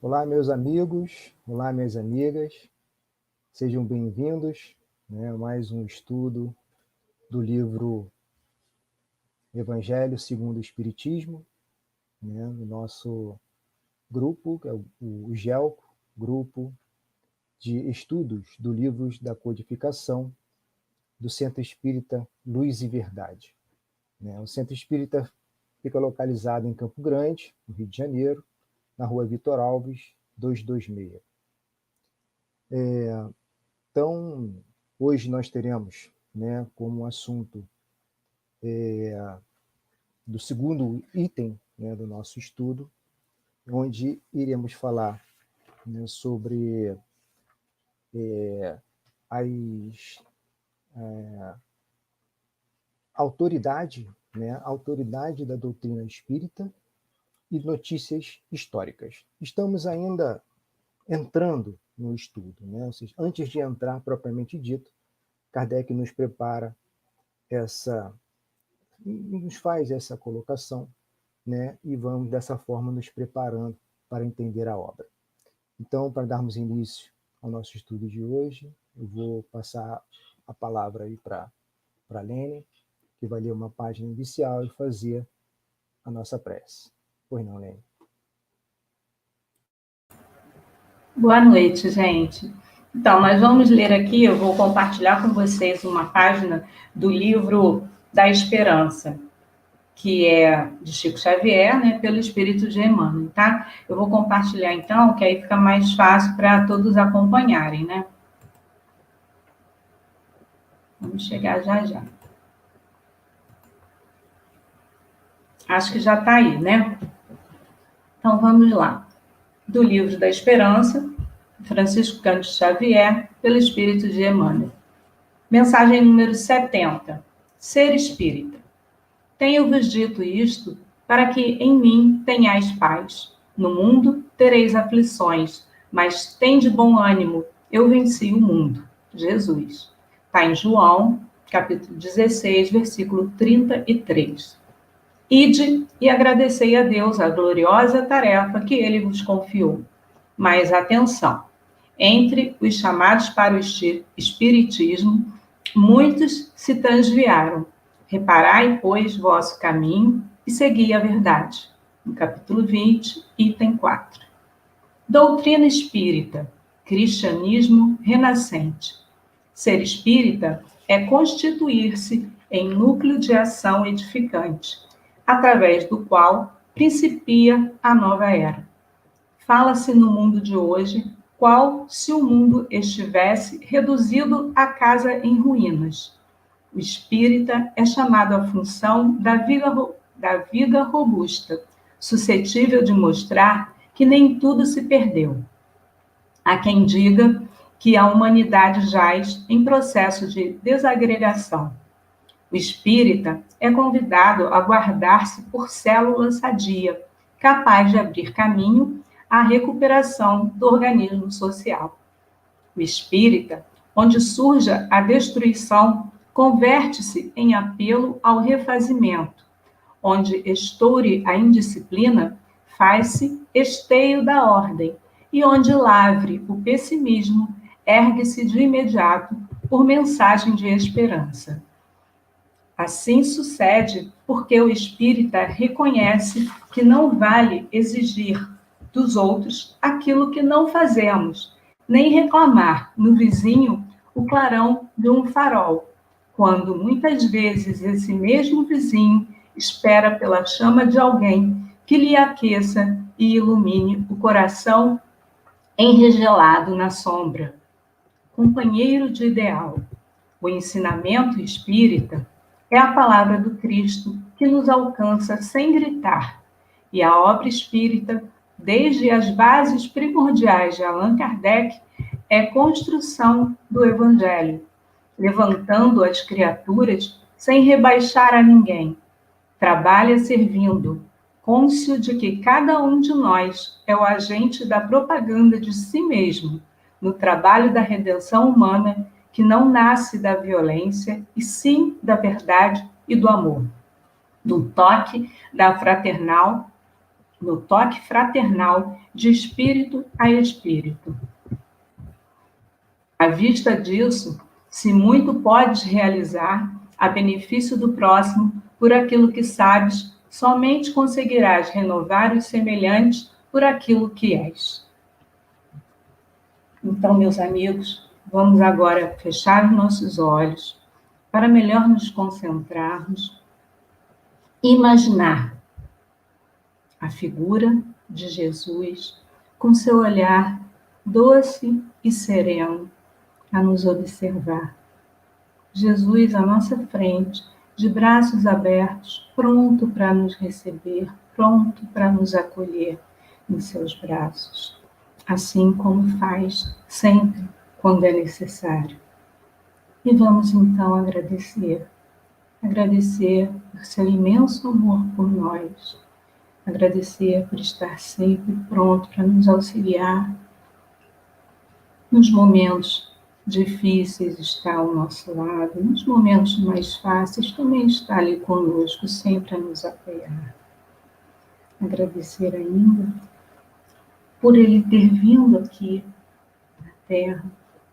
Olá, meus amigos, olá, minhas amigas, sejam bem-vindos, a mais um estudo do livro Evangelho segundo o Espiritismo, no nosso grupo, que é o GELCO, Grupo de Estudos do Livros da Codificação do Centro Espírita Luz e Verdade. O Centro Espírita fica localizado em Campo Grande, no Rio de Janeiro, na Rua Vitor Alves, 226. Então, hoje nós teremos como assunto do segundo item do nosso estudo, onde iremos falar sobre as autoridade da doutrina espírita e notícias históricas. Estamos ainda entrando no estudo, ou seja, antes de entrar propriamente dito, Kardec nos prepara nos faz essa colocação, e vamos dessa forma nos preparando para entender a obra. Então, para darmos início ao nosso estudo de hoje, eu vou passar a palavra aí para a Lene, que vai ler uma página inicial e fazer a nossa prece. Pois não, Lene? Boa noite, gente. Então, nós vamos ler aqui, eu vou compartilhar com vocês uma página do livro da Esperança, que é de Chico Xavier, pelo Espírito de Emmanuel, tá? Eu vou compartilhar, então, que aí fica mais fácil para todos acompanharem, né? Vamos chegar já já. Acho que já está aí, né? Então, vamos lá. Do livro da Esperança, Francisco Cândido Xavier, pelo Espírito de Emmanuel. Mensagem número 70. Ser espírita. Tenho-vos dito isto, para que em mim tenhais paz. No mundo tereis aflições, mas tende bom ânimo, eu venci o mundo. Jesus. Está em João, capítulo 16, versículo 33. Ide e agradecei a Deus a gloriosa tarefa que ele vos confiou. Mas atenção, entre os chamados para o espiritismo, muitos se transviaram. Reparai, pois, vosso caminho e segui a verdade. No capítulo 20, item 4. Doutrina espírita, cristianismo renascente. Ser espírita é constituir-se em núcleo de ação edificante, através do qual principia a nova era. Fala-se no mundo de hoje qual se o mundo estivesse reduzido a casa em ruínas. O espírita é chamado à função da vida robusta, suscetível de mostrar que nem tudo se perdeu. Há quem diga que a humanidade jaz em processo de desagregação. O espírita é convidado a guardar-se por célula sadia, capaz de abrir caminho à recuperação do organismo social. O espírita, onde surja a destruição, converte-se em apelo ao refazimento. Onde estoure a indisciplina, faz-se esteio da ordem. E onde lavre o pessimismo, ergue-se de imediato por mensagem de esperança. Assim sucede porque o espírita reconhece que não vale exigir dos outros aquilo que não fazemos, nem reclamar no vizinho o clarão de um farol, quando muitas vezes esse mesmo vizinho espera pela chama de alguém que lhe aqueça e ilumine o coração enregelado na sombra. Companheiro de ideal, o ensinamento espírita é a palavra do Cristo que nos alcança sem gritar, e a obra espírita, desde as bases primordiais de Allan Kardec, é construção do Evangelho, levantando as criaturas sem rebaixar a ninguém. Trabalha servindo, cônscio de que cada um de nós é o agente da propaganda de si mesmo, no trabalho da redenção humana, que não nasce da violência, e sim da verdade e do amor. Do toque da fraternal no toque fraternal de espírito a espírito. À vista disso, se muito podes realizar a benefício do próximo por aquilo que sabes, somente conseguirás renovar os semelhantes por aquilo que és. Então, meus amigos, vamos agora fechar os nossos olhos para melhor nos concentrarmos, imaginar a figura de Jesus com seu olhar doce e sereno a nos observar. Jesus à nossa frente, de braços abertos, pronto para nos receber, pronto para nos acolher em seus braços, assim como faz sempre quando é necessário. E vamos então agradecer por seu imenso amor por nós, agradecer por estar sempre pronto para nos auxiliar nos momentos difíceis, está ao nosso lado, nos momentos mais fáceis também está ali conosco, sempre a nos apoiar. Agradecer ainda por ele ter vindo aqui na Terra,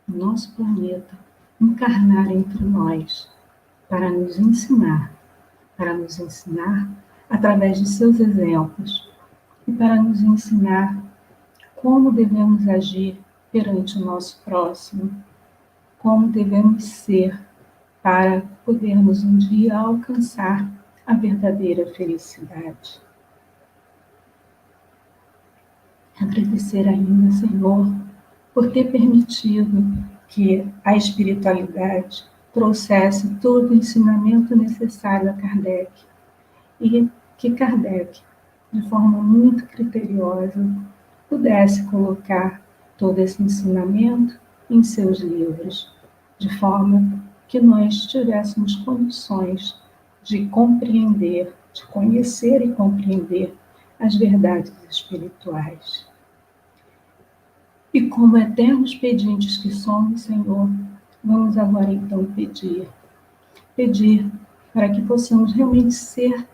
no nosso planeta, encarnar entre nós para nos ensinar através de seus exemplos e para nos ensinar como devemos agir perante o nosso próximo, como devemos ser para podermos um dia alcançar a verdadeira felicidade. Agradecer ainda, Senhor, por ter permitido que a espiritualidade trouxesse todo o ensinamento necessário a Kardec e que Kardec, de forma muito criteriosa, pudesse colocar todo esse ensinamento em seus livros, de forma que nós tivéssemos condições de compreender, de conhecer e compreender as verdades espirituais. E como eternos pedintes que somos, Senhor, vamos agora então pedir para que possamos realmente ser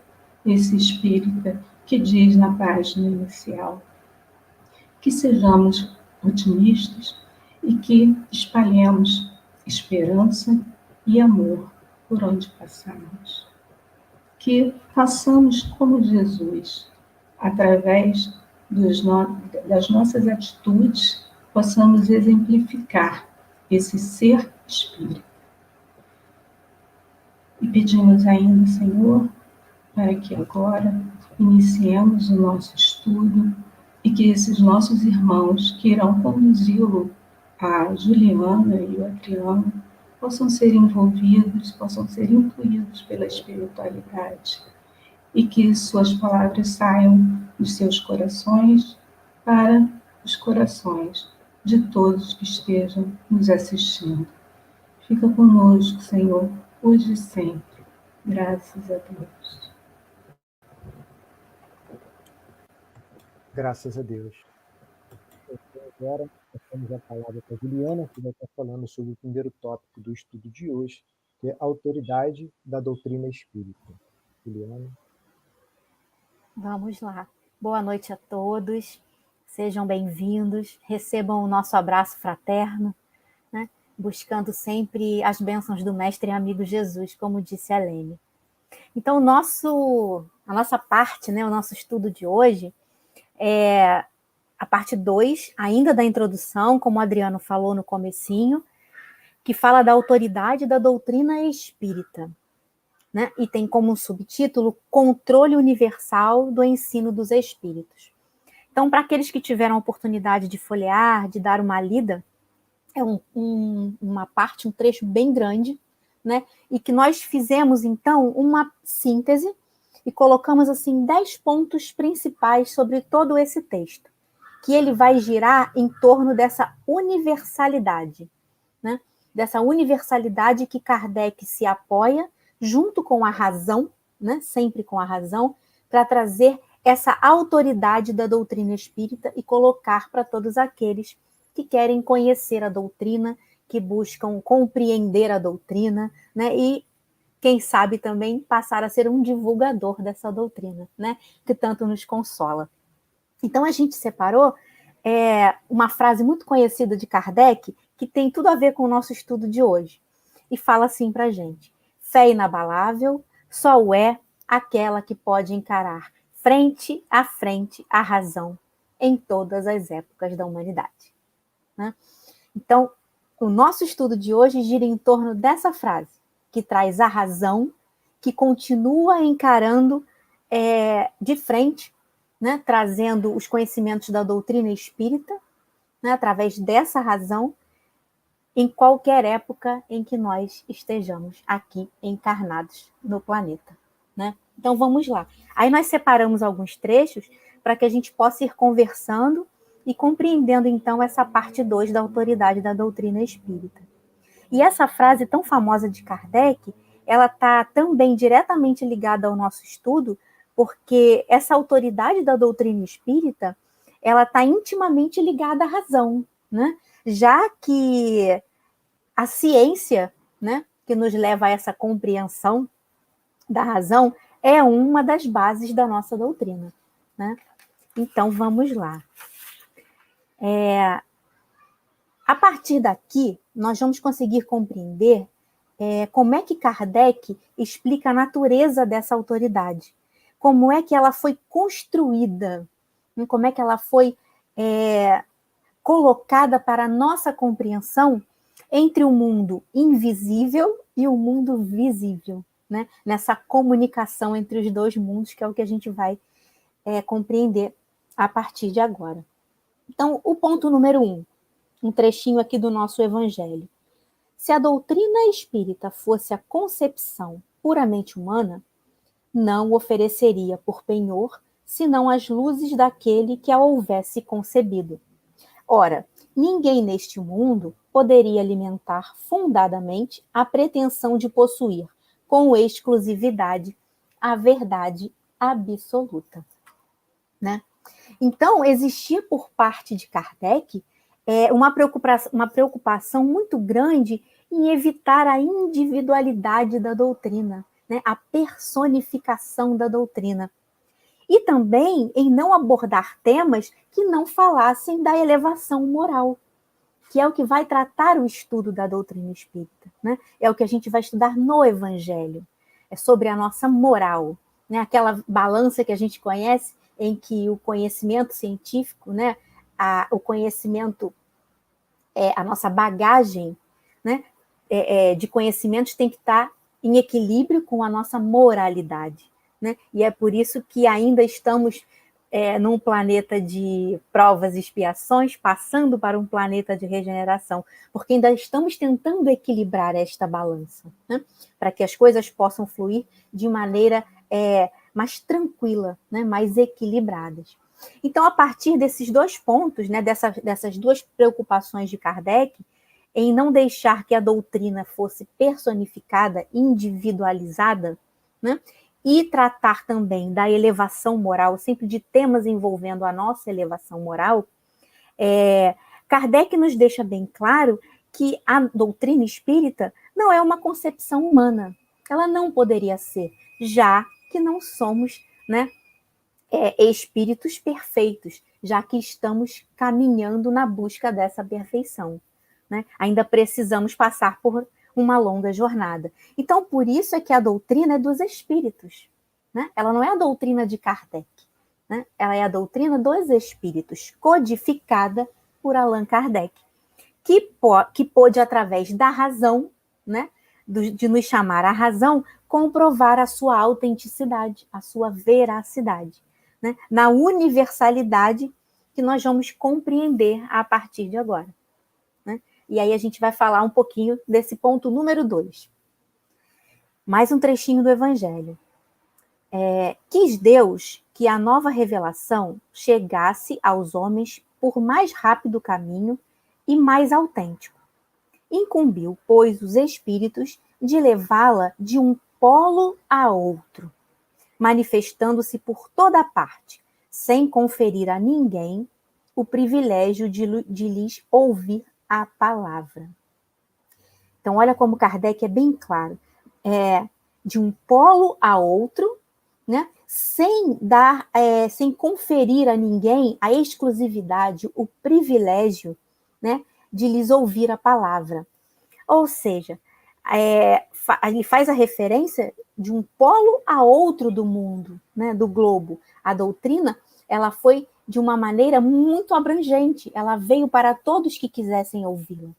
esse espírita que diz na página inicial, que sejamos otimistas e que espalhemos esperança e amor por onde passarmos. Que façamos como Jesus, através das nossas atitudes, possamos exemplificar esse ser espírita. E pedimos ainda, Senhor, para que agora iniciemos o nosso estudo e que esses nossos irmãos que irão conduzi-lo, a Juliana e o Adriano, possam ser envolvidos, possam ser incluídos pela espiritualidade e que suas palavras saiam dos seus corações para os corações de todos que estejam nos assistindo. Fica conosco, Senhor, hoje e sempre. Graças a Deus. Graças a Deus. Agora, passamos a palavra para a Juliana, que vai estar falando sobre o primeiro tópico do estudo de hoje, que é a autoridade da doutrina espírita. Juliana. Vamos lá. Boa noite a todos. Sejam bem-vindos. Recebam o nosso abraço fraterno, né? Buscando sempre as bênçãos do Mestre e amigo Jesus, como disse a Lene. Então, a nossa parte, né, o nosso estudo de hoje é a parte 2, ainda da introdução, como o Adriano falou no comecinho, que fala da autoridade da doutrina espírita, né? E tem como subtítulo Controle Universal do Ensino dos Espíritos. Então, para aqueles que tiveram a oportunidade de folhear, de dar uma lida, é uma parte, um trecho bem grande, né? E que nós fizemos, então, uma síntese e colocamos, assim, 10 pontos principais sobre todo esse texto, que ele vai girar em torno dessa universalidade, né? Dessa universalidade que Kardec se apoia junto com a razão, né? Sempre com a razão, para trazer essa autoridade da doutrina espírita e colocar para todos aqueles que querem conhecer a doutrina, que buscam compreender a doutrina, né? E, quem sabe, também passar a ser um divulgador dessa doutrina, né? Que tanto nos consola. Então, a gente separou uma frase muito conhecida de Kardec, que tem tudo a ver com o nosso estudo de hoje. E fala assim para a gente: fé inabalável só o é aquela que pode encarar frente a frente a razão em todas as épocas da humanidade. Né? Então, o nosso estudo de hoje gira em torno dessa frase, que traz a razão, que continua encarando de frente, né, trazendo os conhecimentos da doutrina espírita, né, através dessa razão, em qualquer época em que nós estejamos aqui encarnados no planeta. Né? Então, vamos lá. Aí nós separamos alguns trechos para que a gente possa ir conversando e compreendendo, então, essa parte 2 da autoridade da doutrina espírita. E essa frase tão famosa de Kardec, ela está também diretamente ligada ao nosso estudo, porque essa autoridade da doutrina espírita, ela está intimamente ligada à razão, né? Já que a ciência, né, que nos leva a essa compreensão da razão, é uma das bases da nossa doutrina. Né? Então, vamos lá. A partir daqui, nós vamos conseguir compreender como é que Kardec explica a natureza dessa autoridade, como é que ela foi construída, como é que ela foi colocada para a nossa compreensão entre o mundo invisível e o mundo visível, né? Nessa comunicação entre os dois mundos, que é o que a gente vai compreender a partir de agora. Então, o ponto número 1, um trechinho aqui do nosso Evangelho. Se a doutrina espírita fosse a concepção puramente humana, não ofereceria por penhor senão as luzes daquele que a houvesse concebido. Ora, ninguém neste mundo poderia alimentar fundadamente a pretensão de possuir, com exclusividade, a verdade absoluta. Né? Então, existia por parte de Kardec uma preocupação muito grande em evitar a individualidade da doutrina, né? A personificação da doutrina. E também em não abordar temas que não falassem da elevação moral, que é o que vai tratar o estudo da doutrina espírita. Né? É o que a gente vai estudar no Evangelho. É sobre a nossa moral, né? Aquela balança que a gente conhece, em que o conhecimento científico, né? O conhecimento, a nossa bagagem, né? De conhecimentos tem que estar em equilíbrio com a nossa moralidade. Né? E é por isso que ainda estamos num planeta de provas e expiações, passando para um planeta de regeneração, porque ainda estamos tentando equilibrar esta balança, né? Para que as coisas possam fluir de maneira mais tranquila, né? Mais equilibradas. Então, a partir desses dois pontos, né? dessas duas preocupações de Kardec, em não deixar que a doutrina fosse personificada, individualizada, né? E tratar também da elevação moral, sempre de temas envolvendo a nossa elevação moral, Kardec nos deixa bem claro que a doutrina espírita não é uma concepção humana. Ela não poderia ser, já que não somos, né, espíritos perfeitos, já que estamos caminhando na busca dessa perfeição. Né? Ainda precisamos passar por uma longa jornada. Então, por isso é que a doutrina é dos espíritos. Né? Ela não é a doutrina de Kardec. Né? Ela é a doutrina dos espíritos, codificada por Allan Kardec, que pôde, através da razão, né, de nos chamar à razão, comprovar a sua autenticidade, a sua veracidade, né? Na universalidade que nós vamos compreender a partir de agora. E aí a gente vai falar um pouquinho desse ponto número 2. Mais um trechinho do Evangelho. Quis Deus que a nova revelação chegasse aos homens por mais rápido caminho e mais autêntico. Incumbiu, pois, os espíritos de levá-la de um polo a outro, manifestando-se por toda parte, sem conferir a ninguém o privilégio de lhes ouvir a palavra. Então, olha como Kardec é bem claro. De um polo a outro, né, sem conferir a ninguém a exclusividade, o privilégio, né, de lhes ouvir a palavra. Ou seja, ele faz a referência de um polo a outro do mundo, né, do globo. A doutrina, ela foi de uma maneira muito abrangente, ela veio para todos que quisessem ouvi-la,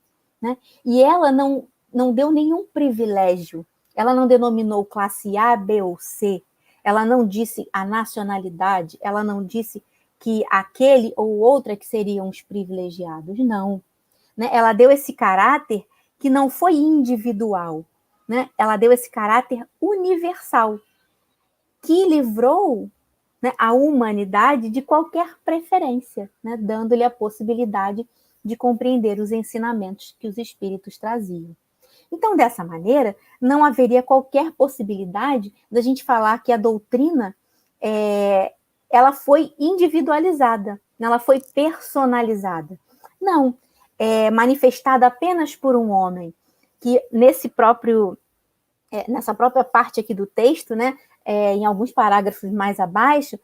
né? E ela não deu nenhum privilégio, ela não denominou classe A, B ou C, ela não disse a nacionalidade, ela não disse que aquele ou outro é que seriam os privilegiados, não. Né? Ela deu esse caráter que não foi individual, né? Ela deu esse caráter universal, que livrou, né, a humanidade de qualquer preferência, né, dando-lhe a possibilidade de compreender os ensinamentos que os espíritos traziam. Então, dessa maneira, não haveria qualquer possibilidade da gente falar que a doutrina ela foi individualizada, ela foi personalizada. Não, é manifestada apenas por um homem, que nessa própria parte aqui do texto, né, em alguns parágrafos mais abaixo,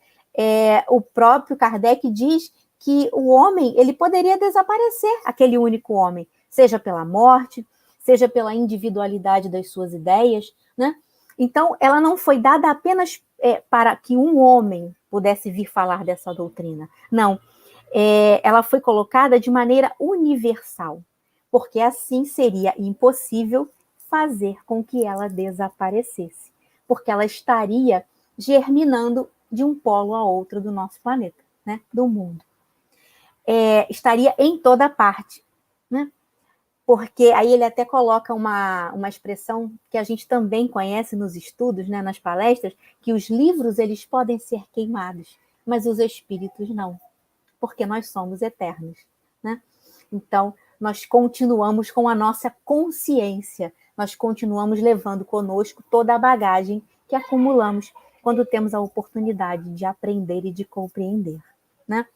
o próprio Kardec diz que o homem ele poderia desaparecer, aquele único homem, seja pela morte, seja pela individualidade das suas ideias, né? Então, ela não foi dada apenas para que um homem pudesse vir falar dessa doutrina. Não, ela foi colocada de maneira universal, porque assim seria impossível fazer com que ela desaparecesse, porque ela estaria germinando de um polo a outro do nosso planeta, né, do mundo. Estaria em toda parte, né? Porque aí ele até coloca uma expressão que a gente também conhece nos estudos, né, nas palestras, que os livros eles podem ser queimados, mas os espíritos não, porque nós somos eternos, né? Então, nós continuamos com a nossa consciência, nós continuamos levando conosco toda a bagagem que acumulamos quando temos a oportunidade de aprender e de compreender, né?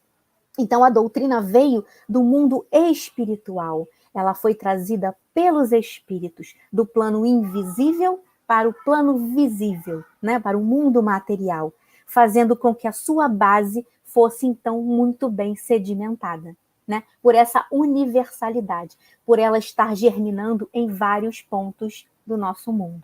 Então, a doutrina veio do mundo espiritual, ela foi trazida pelos espíritos, do plano invisível para o plano visível, né? Para o mundo material, fazendo com que a sua base fosse, então, muito bem sedimentada, né? Por essa universalidade, por ela estar germinando em vários pontos do nosso mundo,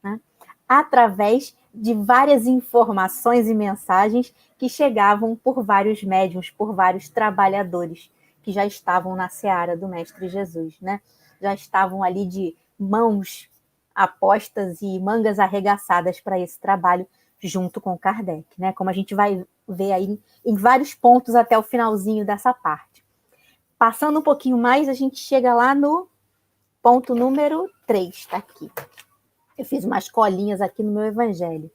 né? Através de várias informações e mensagens que chegavam por vários médiuns, por vários trabalhadores que já estavam na seara do Mestre Jesus, né? Já estavam ali de mãos apostas e mangas arregaçadas para esse trabalho junto com Kardec, né? Como a gente vai ver aí em vários pontos até o finalzinho dessa parte. Passando um pouquinho mais, a gente chega lá no ponto número 3, está aqui. Eu fiz umas colinhas aqui no meu evangelho.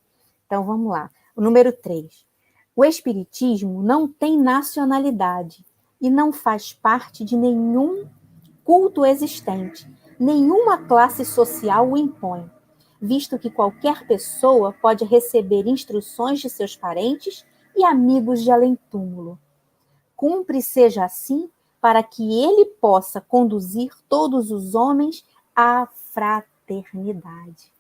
Então, vamos lá. O número 3. O Espiritismo não tem nacionalidade e não faz parte de nenhum culto existente. Nenhuma classe social o impõe, visto que qualquer pessoa pode receber instruções de seus parentes e amigos de além-túmulo. Cumpre seja assim para que ele possa conduzir todos os homens à fraternidade.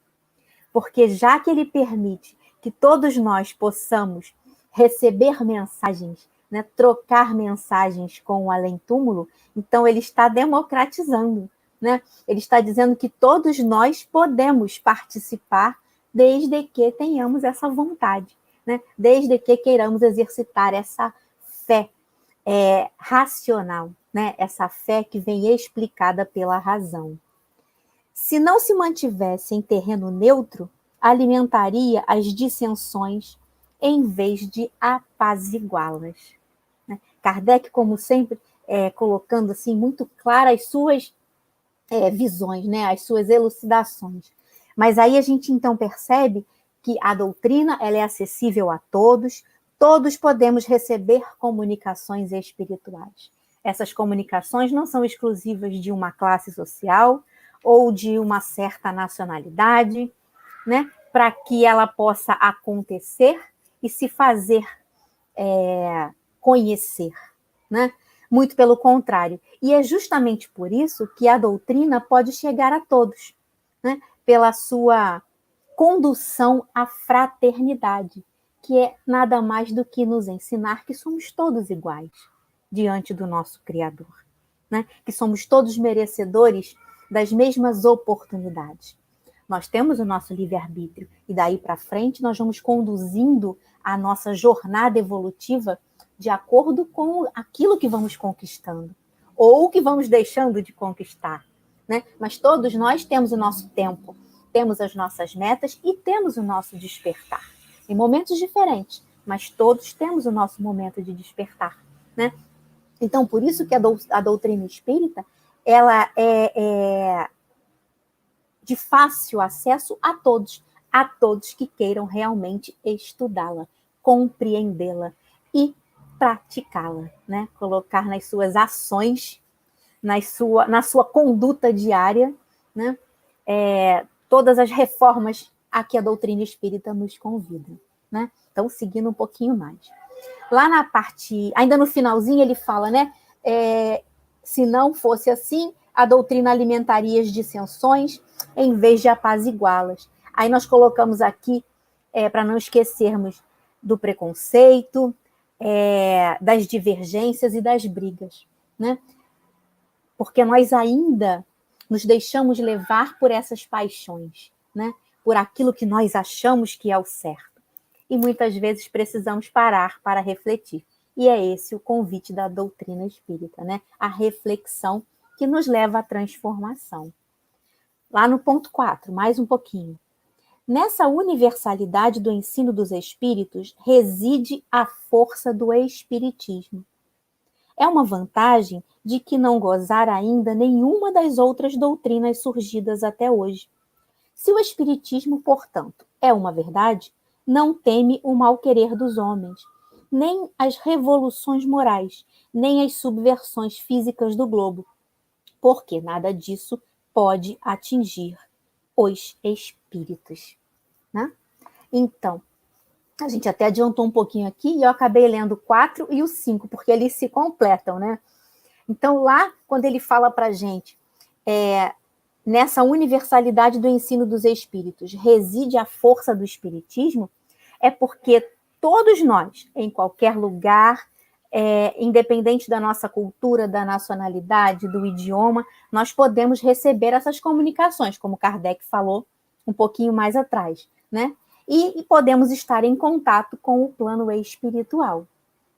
Porque já que ele permite que todos nós possamos receber mensagens, né, trocar mensagens com o além-túmulo, então ele está democratizando, né? Ele está dizendo que todos nós podemos participar desde que tenhamos essa vontade, né? Desde que queiramos exercitar essa fé racional, né? Essa fé que vem explicada pela razão. Se não se mantivesse em terreno neutro, alimentaria as dissensões em vez de apaziguá-las. Kardec, como sempre, colocando assim muito claras as suas visões, né? As suas elucidações. Mas aí a gente então percebe que a doutrina ela é acessível a todos, todos podemos receber comunicações espirituais. Essas comunicações não são exclusivas de uma classe social ou de uma certa nacionalidade, né? Para que ela possa acontecer e se fazer conhecer, né? Muito pelo contrário. E é justamente por isso que a doutrina pode chegar a todos, né? Pela sua condução à fraternidade, que é nada mais do que nos ensinar que somos todos iguais diante do nosso Criador, né? Que somos todos merecedores das mesmas oportunidades. Nós temos o nosso livre-arbítrio e daí para frente nós vamos conduzindo a nossa jornada evolutiva de acordo com aquilo que vamos conquistando ou que vamos deixando de conquistar, né? Mas todos nós temos o nosso tempo, temos as nossas metas e temos o nosso despertar. Em momentos diferentes, mas todos temos o nosso momento de despertar, né? Então, por isso que a doutrina espírita, ela é de fácil acesso a todos que queiram realmente estudá-la, compreendê-la e praticá-la, né? Colocar nas suas ações, na sua conduta diária, né? Todas as reformas a que a doutrina espírita nos convida, né? Então, seguindo um pouquinho mais. Lá na parte, ainda no finalzinho, ele fala, né? Se não fosse assim, a doutrina alimentaria as dissensões em vez de apaziguá-las. Aí nós colocamos aqui, para não esquecermos do preconceito, das divergências e das brigas, né? Porque nós ainda nos deixamos levar por essas paixões, né? Por aquilo que nós achamos que é o certo. E muitas vezes precisamos parar para refletir. E é esse o convite da doutrina espírita, né? A reflexão que nos leva à transformação. Lá no ponto 4, mais um pouquinho. Nessa universalidade do ensino dos espíritos reside a força do espiritismo. É uma vantagem de que não gozar ainda nenhuma das outras doutrinas surgidas até hoje. Se o espiritismo, portanto, é uma verdade, não teme o mal-querer dos homens, nem as revoluções morais, nem as subversões físicas do globo, porque nada disso pode atingir os espíritos, né? Então, a gente até adiantou um pouquinho aqui e eu acabei lendo o 4 e o 5, porque eles se completam, né? Então, lá, quando ele fala para a gente, nessa universalidade do ensino dos espíritos, reside a força do espiritismo, é porque todos nós, em qualquer lugar, independente da nossa cultura, da nacionalidade, do idioma, nós podemos receber essas comunicações, como Kardec falou um pouquinho mais atrás, né? E podemos estar em contato com o plano espiritual,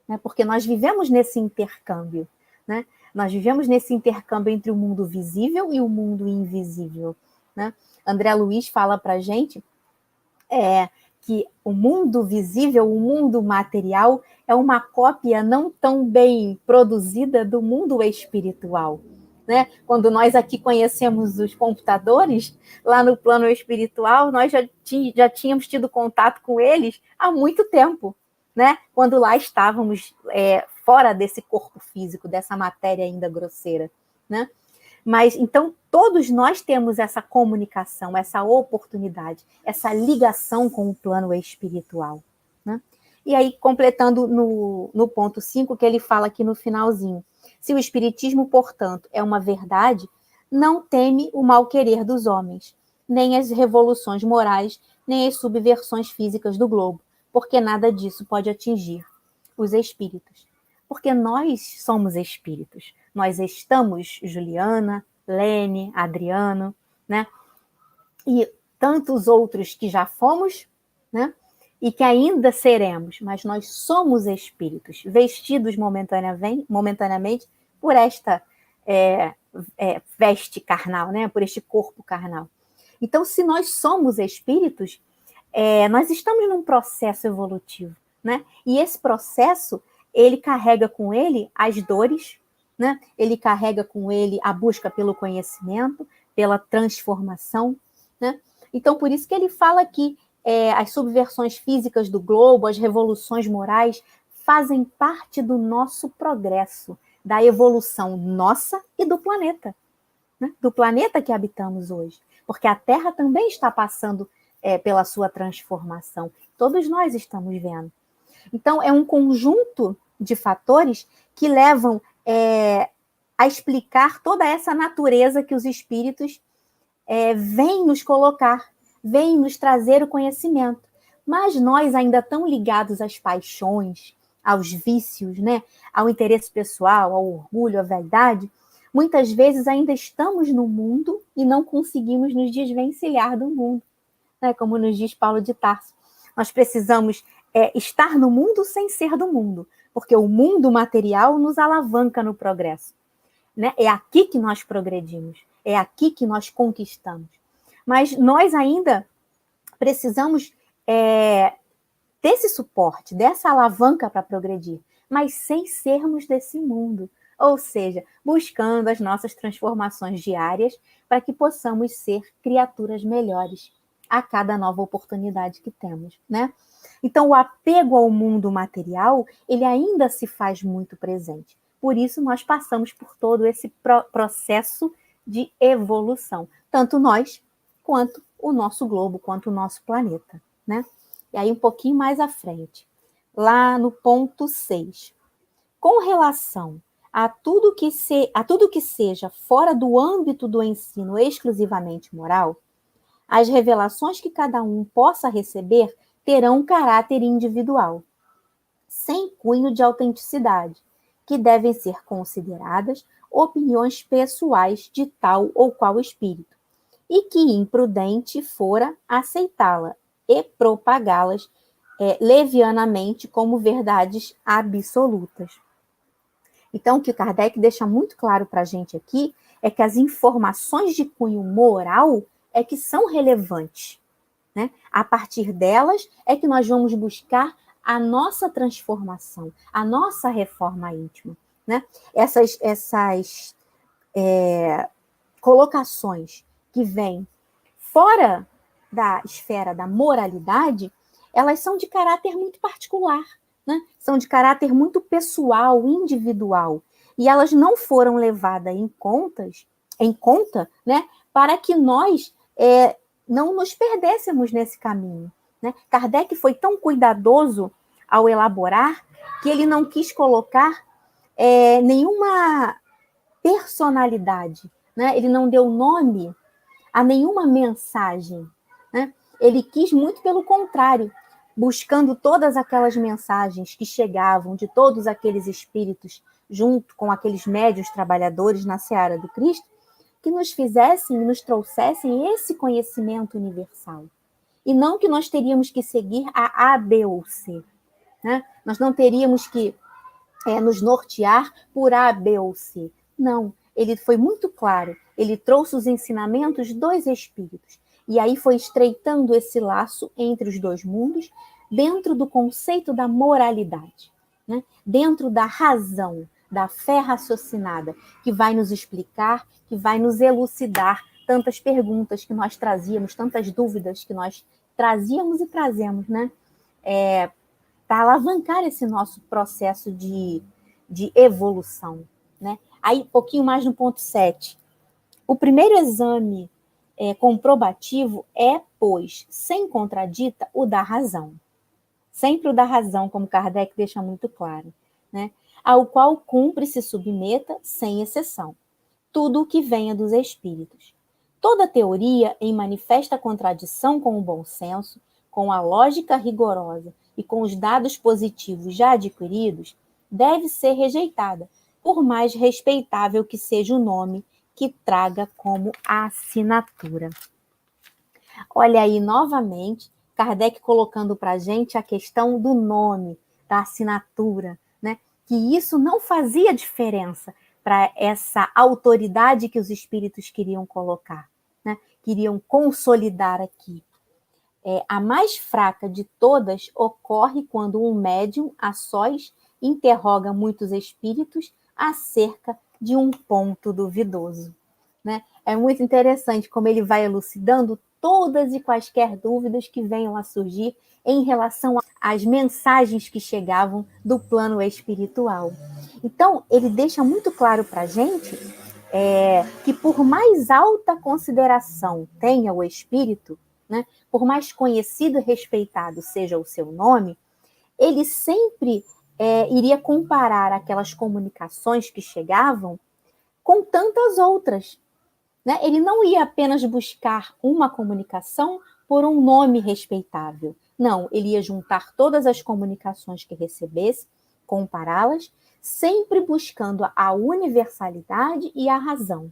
né? Porque nós vivemos nesse intercâmbio, né? Nós vivemos nesse intercâmbio entre o mundo visível e o mundo invisível, né? André Luiz fala para a gente que o mundo visível, o mundo material, é uma cópia não tão bem produzida do mundo espiritual, né? Quando nós aqui conhecemos os computadores, lá no plano espiritual, nós já tínhamos tido contato com eles há muito tempo, né? Quando lá estávamos fora desse corpo físico, dessa matéria ainda grosseira, né? Mas, então, todos nós temos essa comunicação, essa oportunidade, essa ligação com o plano espiritual, né? E aí, completando no ponto 5, que ele fala aqui no finalzinho, se o espiritismo, portanto, é uma verdade, não teme o mal-querer dos homens, nem as revoluções morais, nem as subversões físicas do globo, porque nada disso pode atingir os espíritos. Porque nós somos espíritos. Nós estamos, Juliana, Lene, Adriano, né? E tantos outros que já fomos, né? E que ainda seremos, mas nós somos espíritos, vestidos momentaneamente por esta veste carnal, né? Por este corpo carnal. Então, se nós somos espíritos, nós estamos num processo evolutivo, né? E esse processo, ele carrega com ele as dores, né? Ele carrega com ele a busca pelo conhecimento, pela transformação, né? Então, por isso que ele fala que as subversões físicas do globo, as revoluções morais, fazem parte do nosso progresso, da evolução nossa e do planeta, né? Do planeta que habitamos hoje. Porque a Terra também está passando pela sua transformação. Todos nós estamos vendo. Então, é um conjunto de fatores que levam a explicar toda essa natureza que os espíritos vêm nos colocar, vêm nos trazer o conhecimento. Mas nós, ainda tão ligados às paixões, aos vícios, né? Ao interesse pessoal, ao orgulho, à vaidade, muitas vezes ainda estamos no mundo e não conseguimos nos desvencilhar do mundo, né? Como nos diz Paulo de Tarso. Nós precisamos estar no mundo sem ser do mundo, porque o mundo material nos alavanca no progresso, né? É aqui que nós progredimos, é aqui que nós conquistamos. Mas nós ainda precisamos desse suporte, dessa alavanca para progredir, mas sem sermos desse mundo. Ou seja, buscando as nossas transformações diárias para que possamos ser criaturas melhores a cada nova oportunidade que temos, né? Então, o apego ao mundo material, ele ainda se faz muito presente. Por isso, nós passamos por todo esse processo de evolução, tanto nós, quanto o nosso globo, quanto o nosso planeta, né? E aí, um pouquinho mais à frente, lá no ponto 6. Com relação a tudo que seja fora do âmbito do ensino exclusivamente moral, as revelações que cada um possa receber terão caráter individual, sem cunho de autenticidade, que devem ser consideradas opiniões pessoais de tal ou qual espírito, e que imprudente fora aceitá-la e propagá-las levianamente como verdades absolutas. Então, o que Kardec deixa muito claro para a gente aqui é que as informações de cunho moral é que são relevantes, né? A partir delas é que nós vamos buscar a nossa transformação, a nossa reforma íntima, né? Essas colocações que vêm fora da esfera da moralidade, elas são de caráter muito particular, né? São de caráter muito pessoal, individual, e elas não foram levadas em conta, né, para que nós não nos perdêssemos nesse caminho, né? Kardec foi tão cuidadoso ao elaborar que ele não quis colocar nenhuma personalidade, né? Ele não deu nome a nenhuma mensagem, né? Ele quis muito pelo contrário, buscando todas aquelas mensagens que chegavam de todos aqueles espíritos, junto com aqueles médios trabalhadores na seara do Cristo, que nos fizessem e nos trouxessem esse conhecimento universal. E não que nós teríamos que seguir a B ou C, né? Nós não teríamos que nos nortear por A, B ou C. Não, ele foi muito claro. Ele trouxe os ensinamentos dos espíritos. E aí foi estreitando esse laço entre os dois mundos, dentro do conceito da moralidade, né? Dentro da razão, da fé raciocinada, que vai nos explicar, que vai nos elucidar tantas perguntas que nós trazíamos, tantas dúvidas que nós trazíamos e trazemos, né? Para alavancar esse nosso processo de evolução, né? Aí, um pouquinho mais no ponto 7. O primeiro exame comprobativo pois, sem contradita, o da razão. Sempre o da razão, como Kardec deixa muito claro, né? Ao qual cumpre se submeta, sem exceção, tudo o que venha dos espíritos. Toda teoria em manifesta contradição com o bom senso, com a lógica rigorosa e com os dados positivos já adquiridos, deve ser rejeitada, por mais respeitável que seja o nome que traga como assinatura. Olha aí, novamente, Kardec colocando para a gente a questão do nome, da assinatura, né? Que isso não fazia diferença para essa autoridade que os espíritos queriam colocar, né? Queriam consolidar aqui. A mais fraca de todas ocorre quando um médium, a sós, interroga muitos espíritos acerca de um ponto duvidoso, né? É muito interessante como ele vai elucidando todas e quaisquer dúvidas que venham a surgir em relação às mensagens que chegavam do plano espiritual. Então, ele deixa muito claro para a gente que por mais alta consideração tenha o espírito, né, por mais conhecido e respeitado seja o seu nome, ele sempre iria comparar aquelas comunicações que chegavam com tantas outras, né? Ele não ia apenas buscar uma comunicação por um nome respeitável. Não, ele ia juntar todas as comunicações que recebesse, compará-las, sempre buscando a universalidade e a razão,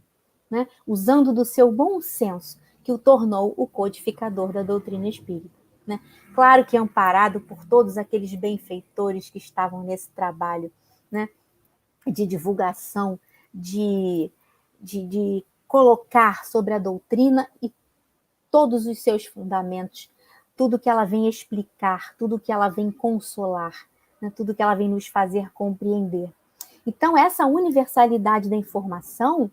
né? Usando do seu bom senso, que o tornou o codificador da doutrina espírita, né? Claro que amparado por todos aqueles benfeitores que estavam nesse trabalho, né, de divulgação, de colocar sobre a doutrina e todos os seus fundamentos, tudo que ela vem explicar, tudo que ela vem consolar, né, tudo que ela vem nos fazer compreender. Então, essa universalidade da informação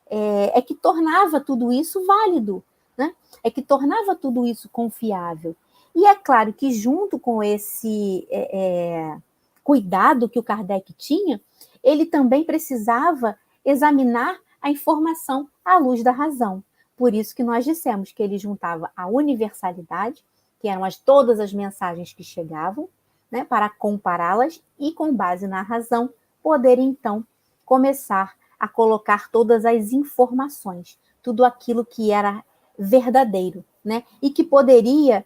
é que tornava tudo isso válido, né? É que tornava tudo isso confiável. E é claro que junto com esse cuidado que o Kardec tinha, ele também precisava examinar a informação à luz da razão. Por isso que nós dissemos que ele juntava a universalidade, que eram todas as mensagens que chegavam, né, para compará-las e, com base na razão, poder, então, começar a colocar todas as informações, tudo aquilo que era verdadeiro, né, e que poderia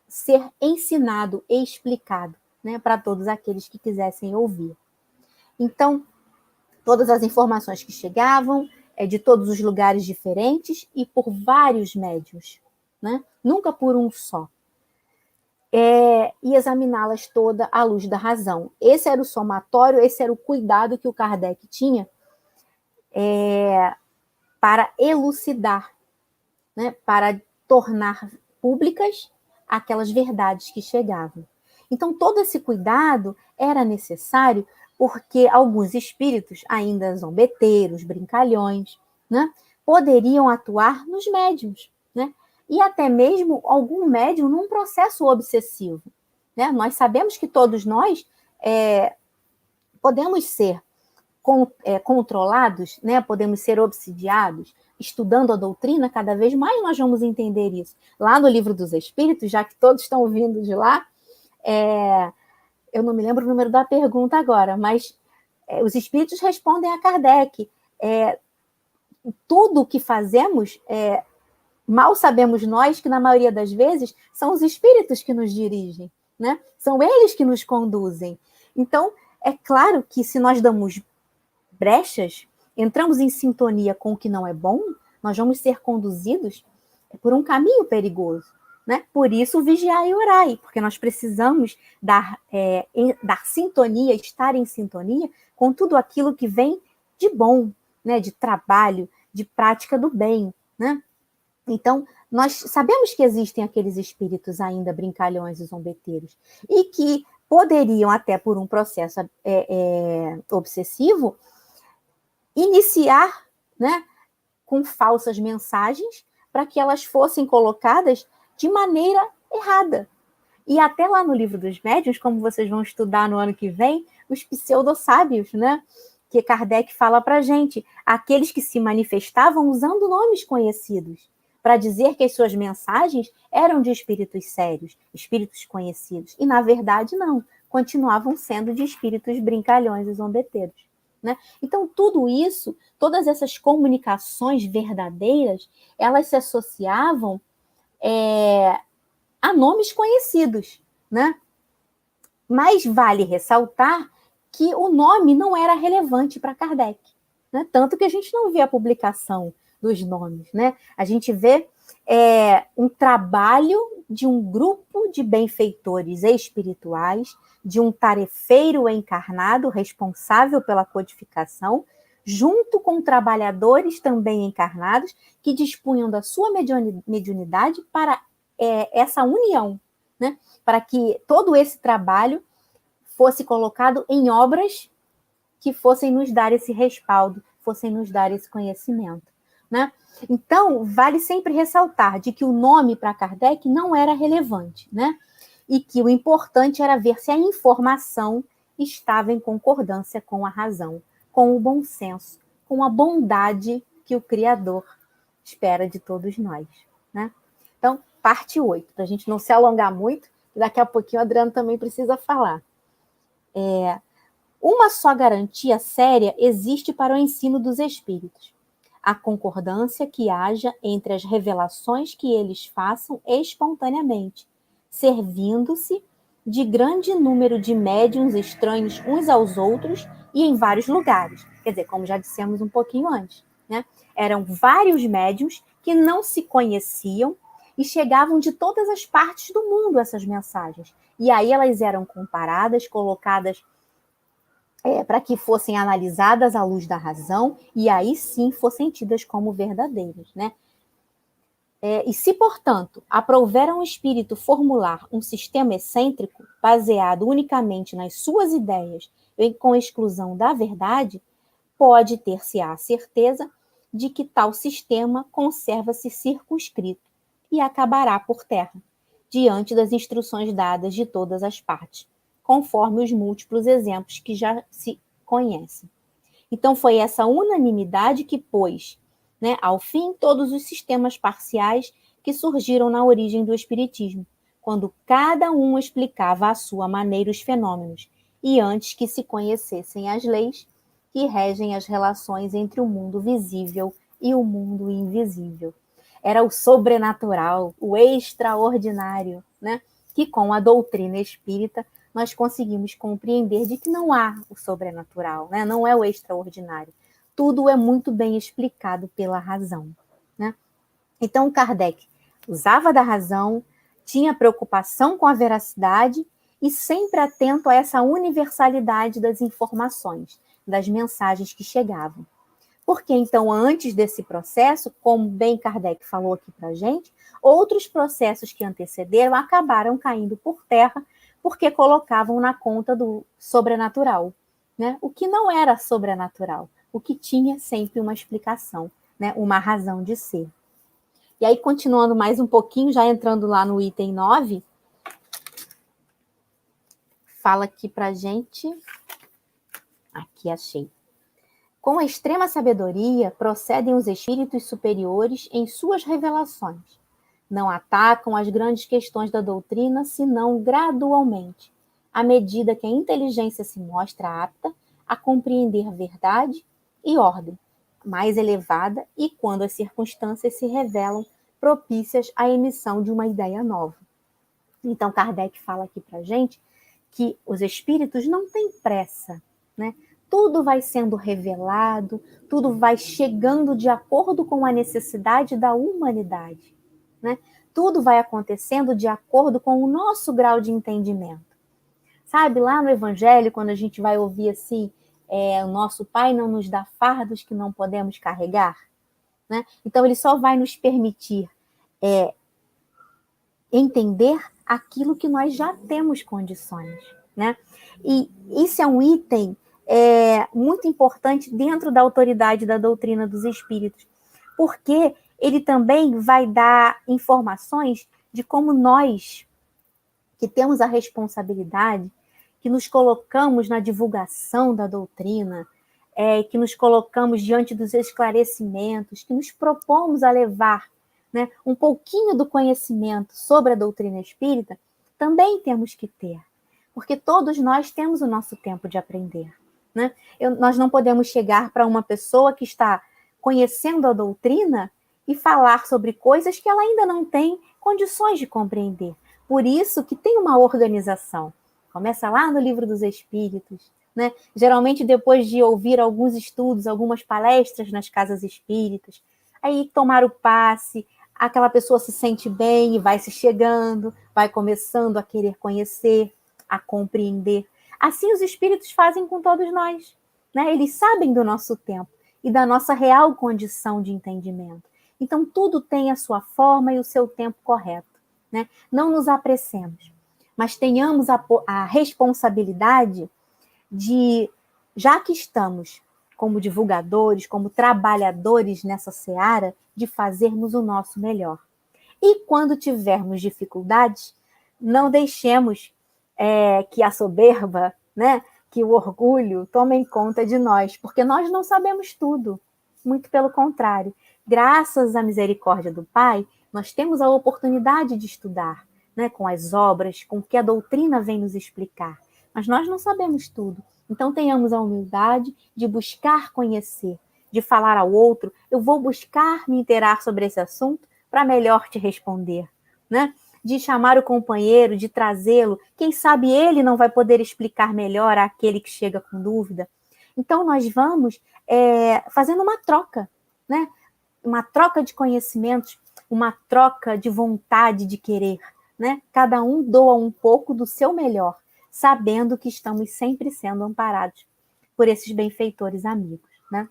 ser ensinado e explicado, né, para todos aqueles que quisessem ouvir. Então, todas as informações que chegavam, de todos os lugares diferentes e por vários médiuns, né? Nunca por um só. E examiná-las toda à luz da razão. Esse era o somatório, esse era o cuidado que o Kardec tinha para elucidar, né? Para tornar públicas aquelas verdades que chegavam. Então, todo esse cuidado era necessário porque alguns espíritos, ainda zombeteiros, brincalhões, né, poderiam atuar nos médiuns, né, e até mesmo algum médium num processo obsessivo, né? Nós sabemos que todos nós podemos ser controlados, né, podemos ser obsidiados. Estudando a doutrina, cada vez mais nós vamos entender isso. Lá no Livro dos Espíritos, já que todos estão vindo de lá, eu não me lembro o número da pergunta agora, mas os espíritos respondem a Kardec. Tudo o que fazemos, mal sabemos nós que, na maioria das vezes, são os espíritos que nos dirigem, né? São eles que nos conduzem. Então, é claro que se nós damos brechas, entramos em sintonia com o que não é bom, nós vamos ser conduzidos por um caminho perigoso. Né? Por isso, vigiai e orai, porque nós precisamos dar sintonia, estar em sintonia com tudo aquilo que vem de bom, né? De trabalho, de prática do bem. Né? Então, nós sabemos que existem aqueles espíritos ainda brincalhões e zombeteiros, e que poderiam, até por um processo obsessivo, iniciar, né, com falsas mensagens para que elas fossem colocadas de maneira errada. E até lá no Livro dos Médiuns, como vocês vão estudar no ano que vem, os pseudo-sábios, né? Que Kardec fala para a gente, aqueles que se manifestavam usando nomes conhecidos, para dizer que as suas mensagens eram de espíritos sérios, espíritos conhecidos. E, na verdade, não. Continuavam sendo de espíritos brincalhões e zombeteiros. Né? Então, tudo isso, todas essas comunicações verdadeiras, elas se associavam a nomes conhecidos, né? Mas vale ressaltar que o nome não era relevante para Kardec, né? Tanto que a gente não vê a publicação dos nomes, né? A gente vê um trabalho de um grupo de benfeitores espirituais, de um tarefeiro encarnado responsável pela codificação, junto com trabalhadores também encarnados que dispunham da sua mediunidade para essa união, né? Para que todo esse trabalho fosse colocado em obras que fossem nos dar esse respaldo, fossem nos dar esse conhecimento, né? Então, vale sempre ressaltar de que o nome para Kardec não era relevante, né? E que o importante era ver se a informação estava em concordância com a razão, com o bom senso, com a bondade que o Criador espera de todos nós, né? Então, parte 8, para a gente não se alongar muito, daqui a pouquinho o Adriano também precisa falar. Uma só garantia séria existe para o ensino dos espíritos: a concordância que haja entre as revelações que eles façam espontaneamente, servindo-se de grande número de médiuns estranhos uns aos outros e em vários lugares. Quer dizer, como já dissemos um pouquinho antes, né? Eram vários médiuns que não se conheciam e chegavam de todas as partes do mundo essas mensagens. E aí elas eram comparadas, colocadas para que fossem analisadas à luz da razão e aí sim fossem tidas como verdadeiras, né? E se, portanto, aprouver ao espírito formular um sistema excêntrico baseado unicamente nas suas ideias e com exclusão da verdade, pode ter-se a certeza de que tal sistema conserva-se circunscrito e acabará por terra, diante das instruções dadas de todas as partes, conforme os múltiplos exemplos que já se conhecem. Então, foi essa unanimidade que pôs, né, ao fim, todos os sistemas parciais que surgiram na origem do Espiritismo, quando cada um explicava à sua maneira os fenômenos, e antes que se conhecessem as leis que regem as relações entre o mundo visível e o mundo invisível. Era o sobrenatural, o extraordinário, né, que com a doutrina espírita nós conseguimos compreender de que não há o sobrenatural, né? Não é o extraordinário. Tudo é muito bem explicado pela razão, né? Então, Kardec usava da razão, tinha preocupação com a veracidade e sempre atento a essa universalidade das informações, das mensagens que chegavam. Porque, então, antes desse processo, como bem Kardec falou aqui para a gente, outros processos que antecederam acabaram caindo por terra porque colocavam na conta do sobrenatural, né? O que não era sobrenatural, o que tinha sempre uma explicação, né? Uma razão de ser. E aí, continuando mais um pouquinho, já entrando lá no item 9, fala aqui para a gente... Aqui achei. Com extrema sabedoria, procedem os espíritos superiores em suas revelações. Não atacam as grandes questões da doutrina, senão gradualmente, à medida que a inteligência se mostra apta a compreender verdade e ordem mais elevada e quando as circunstâncias se revelam propícias à emissão de uma ideia nova. Então, Kardec fala aqui para a gente que os espíritos não têm pressa, né? Tudo vai sendo revelado, tudo vai chegando de acordo com a necessidade da humanidade, né? Tudo vai acontecendo de acordo com o nosso grau de entendimento. Sabe, lá no Evangelho, quando a gente vai ouvir assim, o nosso Pai não nos dá fardos que não podemos carregar, né? Então, ele só vai nos permitir entender aquilo que nós já temos condições, né? E isso é um item muito importante dentro da autoridade da doutrina dos espíritos, porque ele também vai dar informações de como nós, que temos a responsabilidade, que nos colocamos na divulgação da doutrina, que nos colocamos diante dos esclarecimentos, que nos propomos a levar, né, um pouquinho do conhecimento sobre a doutrina espírita, também temos que ter, porque todos nós temos o nosso tempo de aprender, né? Nós não podemos chegar para uma pessoa que está conhecendo a doutrina e falar sobre coisas que ela ainda não tem condições de compreender. Por isso que tem uma organização. Começa lá no Livro dos Espíritos, né? Geralmente depois de ouvir alguns estudos, algumas palestras nas casas espíritas, aí tomar o passe, aquela pessoa se sente bem e vai se chegando, vai começando a querer conhecer, a compreender. Assim os espíritos fazem com todos nós, né? Eles sabem do nosso tempo e da nossa real condição de entendimento. Então, tudo tem a sua forma e o seu tempo correto, né? Não nos apressemos, mas tenhamos a responsabilidade de, já que estamos como divulgadores, como trabalhadores nessa seara, de fazermos o nosso melhor. E quando tivermos dificuldades, não deixemos que a soberba, né, que o orgulho tomem conta de nós, porque nós não sabemos tudo, muito pelo contrário. Graças à misericórdia do Pai, nós temos a oportunidade de estudar, né, com as obras, com o que a doutrina vem nos explicar. Mas nós não sabemos tudo. Então, tenhamos a humildade de buscar conhecer, de falar ao outro, eu vou buscar me inteirar sobre esse assunto para melhor te responder, né? De chamar o companheiro, de trazê-lo. Quem sabe ele não vai poder explicar melhor àquele que chega com dúvida. Então, nós vamos fazendo uma troca, né? Uma troca de conhecimentos, uma troca de vontade de querer, né? Cada um doa um pouco do seu melhor, sabendo que estamos sempre sendo amparados por esses benfeitores amigos, né?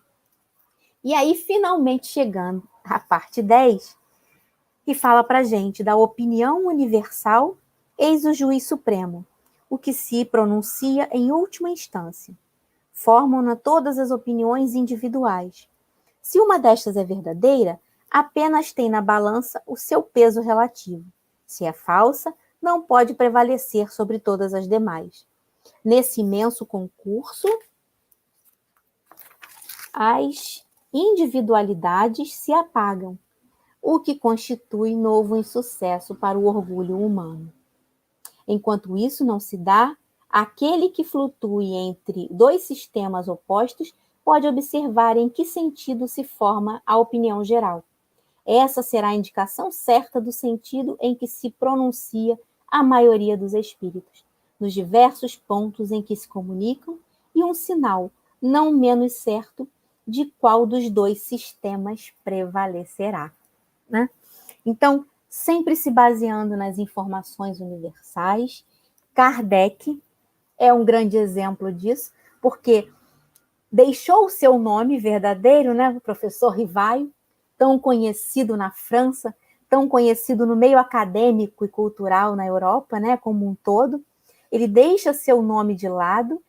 E aí, finalmente chegando à parte 10, que fala para a gente da opinião universal, eis o juiz supremo, o que se pronuncia em última instância. Formam-na todas as opiniões individuais. Se uma destas é verdadeira, apenas tem na balança o seu peso relativo. Se é falsa, não pode prevalecer sobre todas as demais. Nesse imenso concurso, as individualidades se apagam, o que constitui novo insucesso para o orgulho humano. Enquanto isso não se dá, aquele que flutue entre dois sistemas opostos pode observar em que sentido se forma a opinião geral. Essa será a indicação certa do sentido em que se pronuncia a maioria dos espíritos, nos diversos pontos em que se comunicam, e um sinal, não menos certo, de qual dos dois sistemas prevalecerá, né? Então, sempre se baseando nas informações universais, Kardec é um grande exemplo disso, porque deixou o seu nome verdadeiro, né? O professor Rivaio, tão conhecido na França, tão conhecido no meio acadêmico e cultural na Europa, né, como um todo. Ele deixa seu nome de lado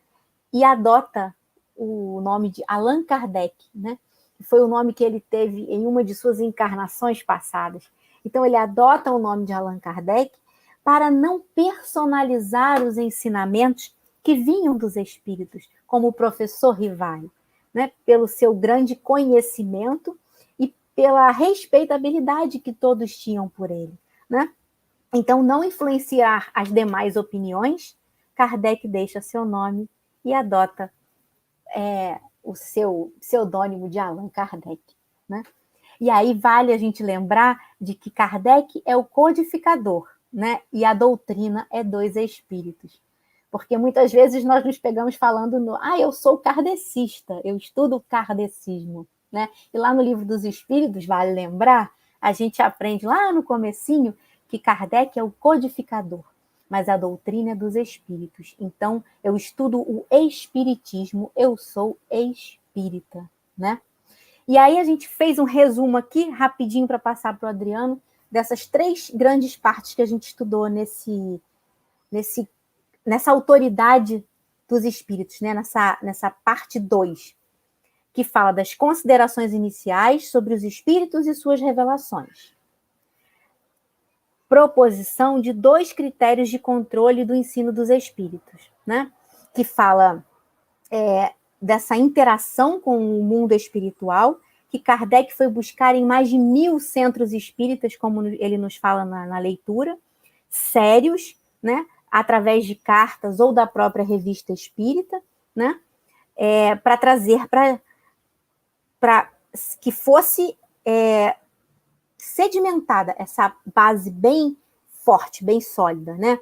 e adota o nome de Allan Kardec, né? Foi o nome que ele teve em uma de suas encarnações passadas. Então, ele adota o nome de Allan Kardec para não personalizar os ensinamentos que vinham dos espíritos, como o professor Rivaio, né? Pelo seu grande conhecimento e pela respeitabilidade que todos tinham por ele, né? Então, não influenciar as demais opiniões, Kardec deixa seu nome e adota o seu pseudônimo de Allan Kardec, né? E aí vale a gente lembrar de que Kardec é o codificador, né? E a doutrina é dos espíritos. Porque muitas vezes nós nos pegamos falando eu sou kardecista, eu estudo o kardecismo, né? E lá no Livro dos Espíritos, vale lembrar, a gente aprende lá no comecinho que Kardec é o codificador, mas a doutrina é dos espíritos. Então, eu estudo o espiritismo, eu sou espírita, né? E aí a gente fez um resumo aqui, rapidinho, para passar para o Adriano, dessas 3 grandes partes que a gente estudou nessa autoridade dos espíritos, né? Nessa parte 2, que fala das considerações iniciais sobre os espíritos e suas revelações. Proposição de 2 critérios de controle do ensino dos espíritos, né? Que fala dessa interação com o mundo espiritual, que Kardec foi buscar em mais de 1000 centros espíritas, como ele nos fala na leitura, sérios, né? Através de cartas ou da própria revista espírita, né? Para trazer para que fosse sedimentada essa base bem forte, bem sólida, né?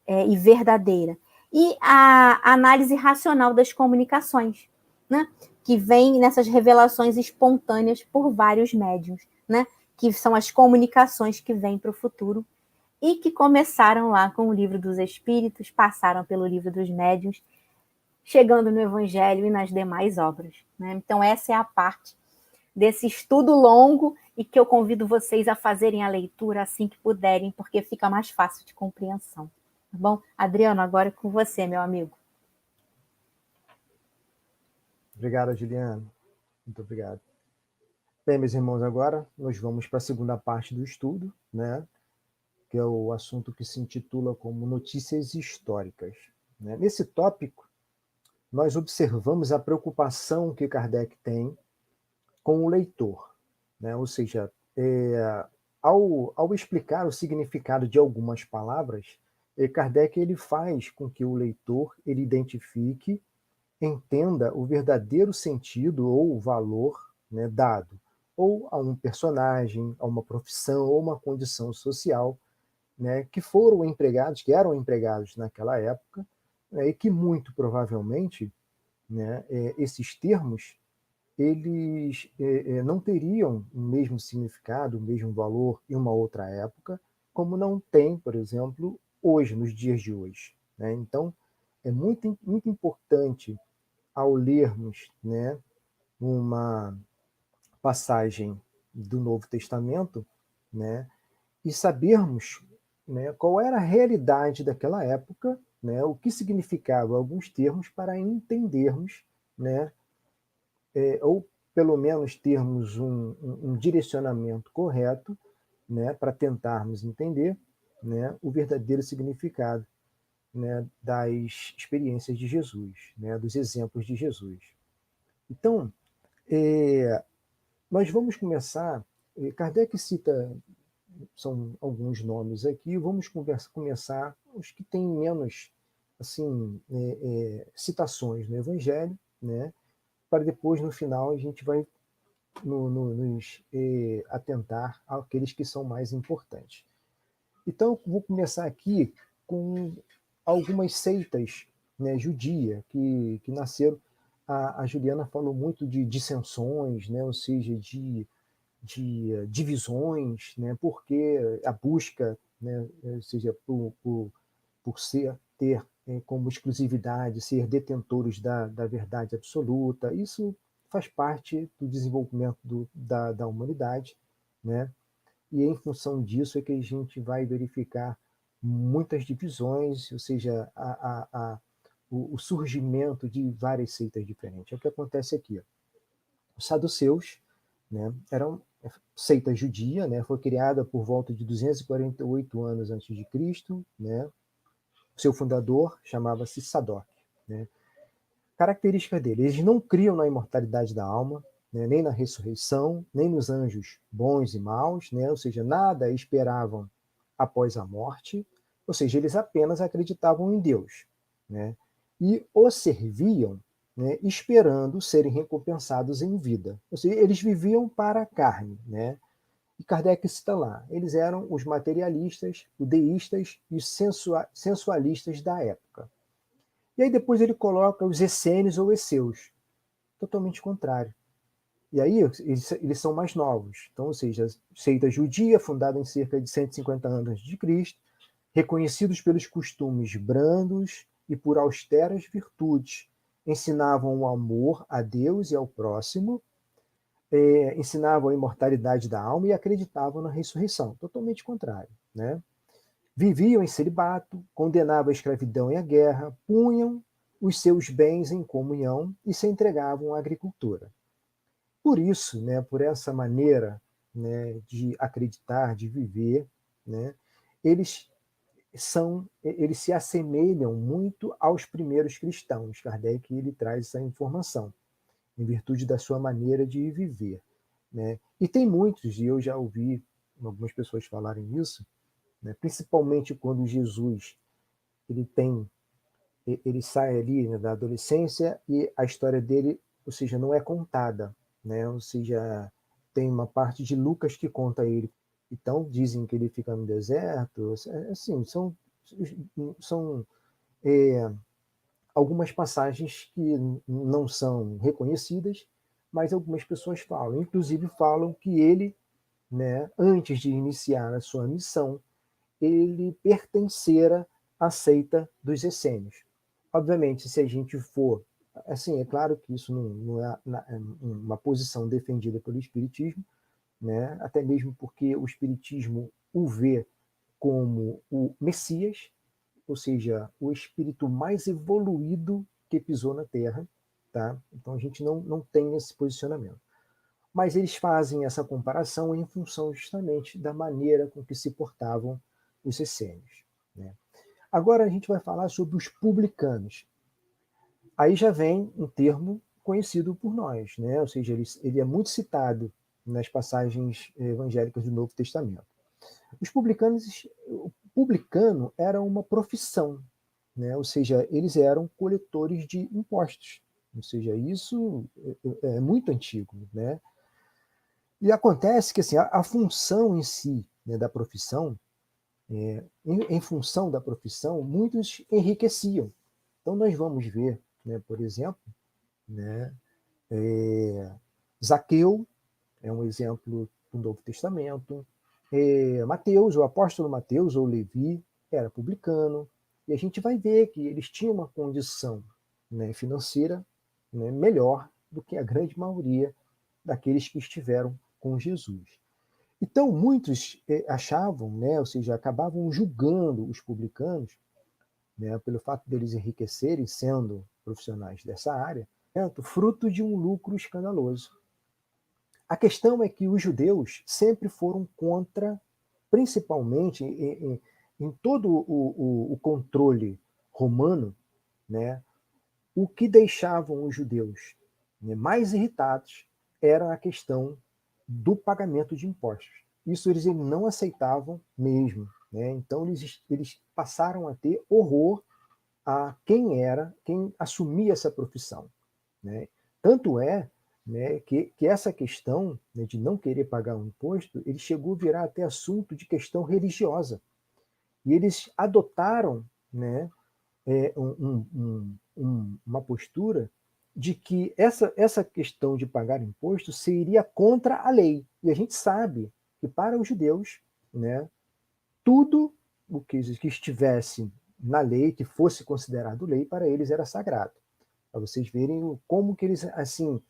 E verdadeira. E a análise racional das comunicações, né? Que vem nessas revelações espontâneas por vários médiuns, né? Que são as comunicações que vêm para o futuro e que começaram lá com o Livro dos Espíritos, passaram pelo Livro dos Médiuns, chegando no Evangelho e nas demais obras, né? Então, essa é a parte desse estudo longo e que eu convido vocês a fazerem a leitura assim que puderem, porque fica mais fácil de compreensão. Tá bom? Adriano, agora é com você, meu amigo. Obrigado, Juliana. Muito obrigado. Bem, meus irmãos, agora nós vamos para a segunda parte do estudo, né? Que é o assunto que se intitula como Notícias Históricas, né? Nesse tópico, nós observamos a preocupação que Kardec tem com o leitor, né? Ou seja, ao explicar o significado de algumas palavras, Kardec ele faz com que o leitor ele identifique, entenda o verdadeiro sentido ou o valor né, dado ou a um personagem, a uma profissão ou uma condição social, né, que foram empregados, que eram empregados naquela época, né, e que muito provavelmente, né, esses termos eles não teriam o mesmo significado, o mesmo valor em uma outra época, como não tem, por exemplo, hoje, nos dias de hoje, né? Então, é muito importante, ao lermos, né, uma passagem do Novo Testamento, né, e sabermos, né, qual era a realidade daquela época, né, o que significavam alguns termos para entendermos, né, ou pelo menos termos um direcionamento correto, né, para tentarmos entender, né, o verdadeiro significado, né, das experiências de Jesus, né, dos exemplos de Jesus. Então, nós vamos começar. Kardec cita, são alguns nomes aqui, vamos começar os que têm menos assim, citações no Evangelho, né, para depois, no final, a gente vai nos atentar àqueles que são mais importantes. Então, vou começar aqui com algumas seitas, né, judia que nasceram. A Juliana falou muito de dissensões, né, ou seja, de divisões, né, porque a busca, né, ou seja, por ter como exclusividade, ser detentores da verdade absoluta, isso faz parte do desenvolvimento da humanidade, né? E em função disso é que a gente vai verificar muitas divisões, ou seja, o surgimento de várias seitas diferentes. É o que acontece aqui. Os saduceus, né, eram seita judia, né, foi criada por volta de 248 anos antes de Cristo, né? Seu fundador chamava-se Sadoc, né? Característica dele, eles não criam na imortalidade da alma, né, nem na ressurreição, nem nos anjos bons e maus, né, ou seja, nada esperavam após a morte, ou seja, eles apenas acreditavam em Deus, né, e o serviam, né, esperando serem recompensados em vida. Ou seja, eles viviam para a carne, né? E Kardec cita lá, eles eram os materialistas, os deístas e os sensualistas da época. E aí depois ele coloca os essênios ou esseus, totalmente contrário. E aí eles são mais novos. Então, ou seja, seita judia, fundada em cerca de 150 anos antes de Cristo, reconhecidos pelos costumes brandos e por austeras virtudes, ensinavam o amor a Deus e ao próximo, ensinavam a imortalidade da alma e acreditavam na ressurreição. Totalmente contrário, né? Viviam em celibato, condenavam a escravidão e a guerra, punham os seus bens em comunhão e se entregavam à agricultura. Por isso, né, por essa maneira, né, de acreditar, de viver, né, eles eles se assemelham muito aos primeiros cristãos. Kardec ele traz essa informação, em virtude da sua maneira de viver, né? E tem muitos, e eu já ouvi algumas pessoas falarem isso, né, principalmente quando Jesus ele sai ali, né, da adolescência e a história dele, ou seja, não é contada, né? Ou seja, tem uma parte de Lucas que conta ele. Então dizem que ele fica no deserto, assim, são algumas passagens que não são reconhecidas, mas algumas pessoas falam, inclusive falam que ele, né, antes de iniciar a sua missão, ele pertencera à seita dos essênios. Obviamente, se a gente for, assim, é claro que isso não é uma posição defendida pelo Espiritismo, né? Até mesmo porque o Espiritismo o vê como o Messias, ou seja, o espírito mais evoluído que pisou na Terra, tá? Então a gente não tem esse posicionamento. Mas eles fazem essa comparação em função justamente da maneira com que se portavam os essênios, né? Agora a gente vai falar sobre os publicanos. Aí já vem um termo conhecido por nós, né? Ou seja, ele é muito citado nas passagens evangélicas do Novo Testamento. Os publicanos, o publicano era uma profissão, né? Ou seja, eles eram coletores de impostos. Ou seja, isso é muito antigo, né? E acontece que assim, a função em si, né, da profissão, em função da profissão, muitos enriqueciam. Então nós vamos ver, né, por exemplo, né, Zaqueu é um exemplo do Novo Testamento. Mateus, o apóstolo Mateus ou Levi, era publicano. E a gente vai ver que eles tinham uma condição, né, financeira, né, melhor do que a grande maioria daqueles que estiveram com Jesus. Então, muitos achavam, né, ou seja, acabavam julgando os publicanos, né, pelo fato deles enriquecerem sendo profissionais dessa área, fruto de um lucro escandaloso. A questão é que os judeus sempre foram contra, principalmente em todo o controle romano, né, o que deixavam os judeus, né, mais irritados era a questão do pagamento de impostos. Isso eles não aceitavam mesmo. Né? Então eles passaram a ter horror a quem assumia essa profissão. Né? Tanto é, né, que essa questão, né, de não querer pagar um imposto, ele chegou a virar até assunto de questão religiosa. E eles adotaram, né, uma postura de que essa questão de pagar imposto seria contra a lei. E a gente sabe que para os judeus, né, tudo o que estivesse na lei, que fosse considerado lei, para eles era sagrado. Para vocês verem como que eles assim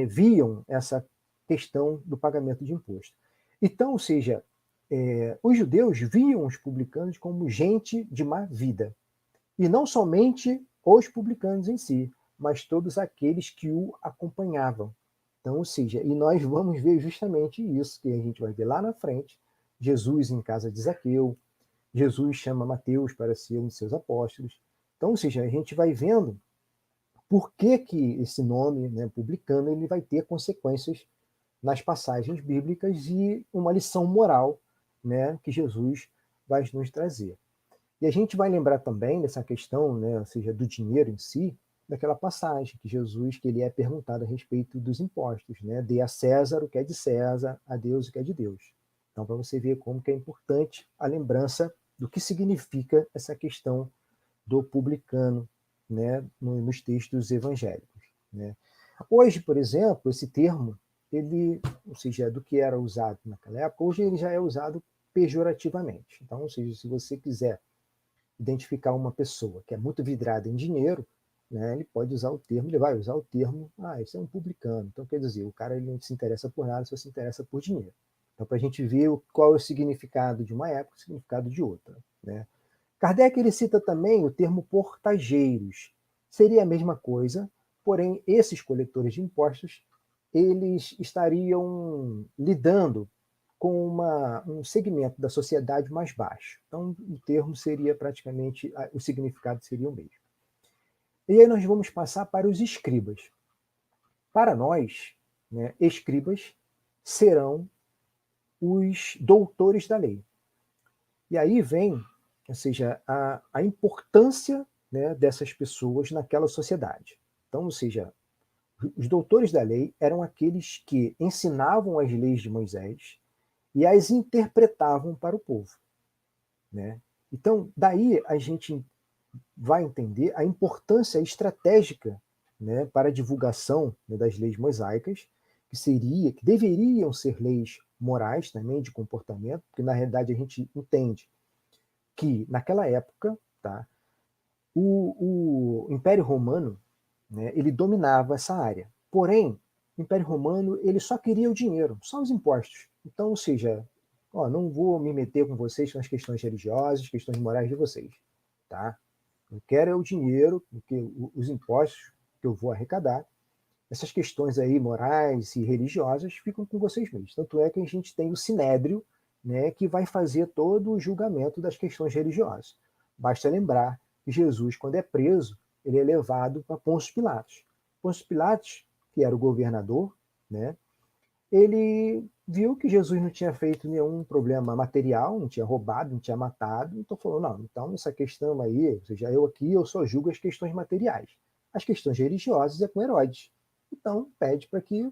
viam essa questão do pagamento de imposto. Então, ou seja, os judeus viam os publicanos como gente de má vida. E não somente os publicanos em si, mas todos aqueles que o acompanhavam. Então, ou seja, e nós vamos ver justamente isso, que a gente vai ver lá na frente, Jesus em casa de Zaqueu, Jesus chama Mateus para ser um de seus apóstolos. Então, ou seja, a gente vai vendo por que, que esse nome, né, publicano, ele vai ter consequências nas passagens bíblicas e uma lição moral, né, que Jesus vai nos trazer. E a gente vai lembrar também dessa questão, né, ou seja, do dinheiro em si, daquela passagem que Jesus que ele é perguntado a respeito dos impostos, né? Dê a César o que é de César, a Deus o que é de Deus. Então, para você ver como que é importante a lembrança do que significa essa questão do publicano, né, nos textos evangélicos. Né? Hoje, por exemplo, esse termo, ele, ou seja, do que era usado naquela época, hoje ele já é usado pejorativamente. Então, ou seja, se você quiser identificar uma pessoa que é muito vidrada em dinheiro, né, ele pode usar o termo, ele vai usar o termo, esse é um publicano. Então, quer dizer, o cara ele não se interessa por nada, só se interessa por dinheiro. Então, para a gente ver qual é o significado de uma época, o significado de outra. Né? Kardec ele cita também o termo portageiros. Seria a mesma coisa, porém, esses coletores de impostos, eles estariam lidando com um segmento da sociedade mais baixo. Então, o termo seria praticamente, o significado seria o mesmo. E aí nós vamos passar para os escribas. Para nós, né, escribas serão os doutores da lei. E aí vem, ou seja, a importância, né, dessas pessoas naquela sociedade. Então, ou seja, os doutores da lei eram aqueles que ensinavam as leis de Moisés e as interpretavam para o povo. Né? Então, daí a gente vai entender a importância estratégica, né, para a divulgação, né, das leis mosaicas, que deveriam ser leis morais também, de comportamento, porque na realidade a gente entende que naquela época, tá, o Império Romano, né, ele dominava essa área. Porém, o Império Romano ele só queria o dinheiro, só os impostos. Então, ou seja, não vou me meter com vocês nas questões religiosas, questões morais de vocês, tá? Eu quero é o dinheiro, porque os impostos que eu vou arrecadar, essas questões aí morais e religiosas ficam com vocês mesmos. Tanto é que a gente tem o Sinédrio, né, que vai fazer todo o julgamento das questões religiosas. Basta lembrar que Jesus, quando é preso, ele é levado para Pôncio Pilatos. Pôncio Pilatos, que era o governador, né, ele viu que Jesus não tinha feito nenhum problema material, não tinha roubado, não tinha matado, então falou, não, então essa questão aí, ou seja, eu só julgo as questões materiais. As questões religiosas é com Herodes. Então pede para que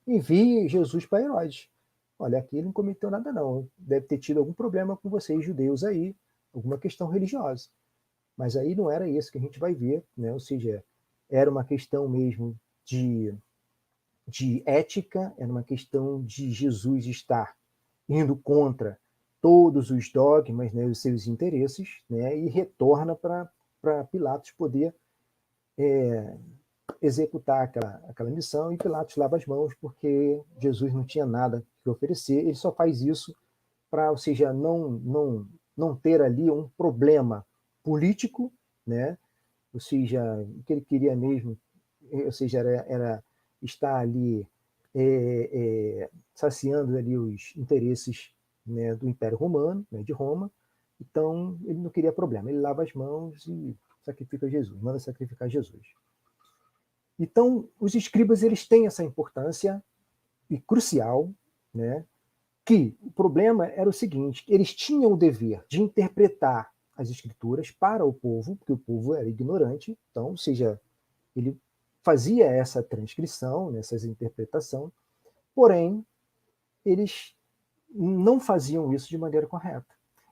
envie Jesus para Herodes. Olha, aqui ele não cometeu nada não, deve ter tido algum problema com vocês judeus aí, alguma questão religiosa. Mas aí não era isso que a gente vai ver, né? Ou seja, era uma questão mesmo de ética, era uma questão de Jesus estar indo contra todos os dogmas, né, os seus interesses, né, e retorna para Pilatos poder executar aquela missão, e Pilatos lava as mãos porque Jesus não tinha nada que oferecer, ele só faz isso para, ou seja, não ter ali um problema político, né, ou seja, o que ele queria mesmo, ou seja, era estar ali saciando ali os interesses, né, do Império Romano, né, de Roma. Então ele não queria problema, ele lava as mãos e sacrifica Jesus, manda sacrificar Jesus. Então os escribas eles têm essa importância e crucial, né, que o problema era o seguinte, eles tinham o dever de interpretar as escrituras para o povo, porque o povo era ignorante, então, ou seja, ele fazia essa transcrição, né, essa interpretação, porém, eles não faziam isso de maneira correta.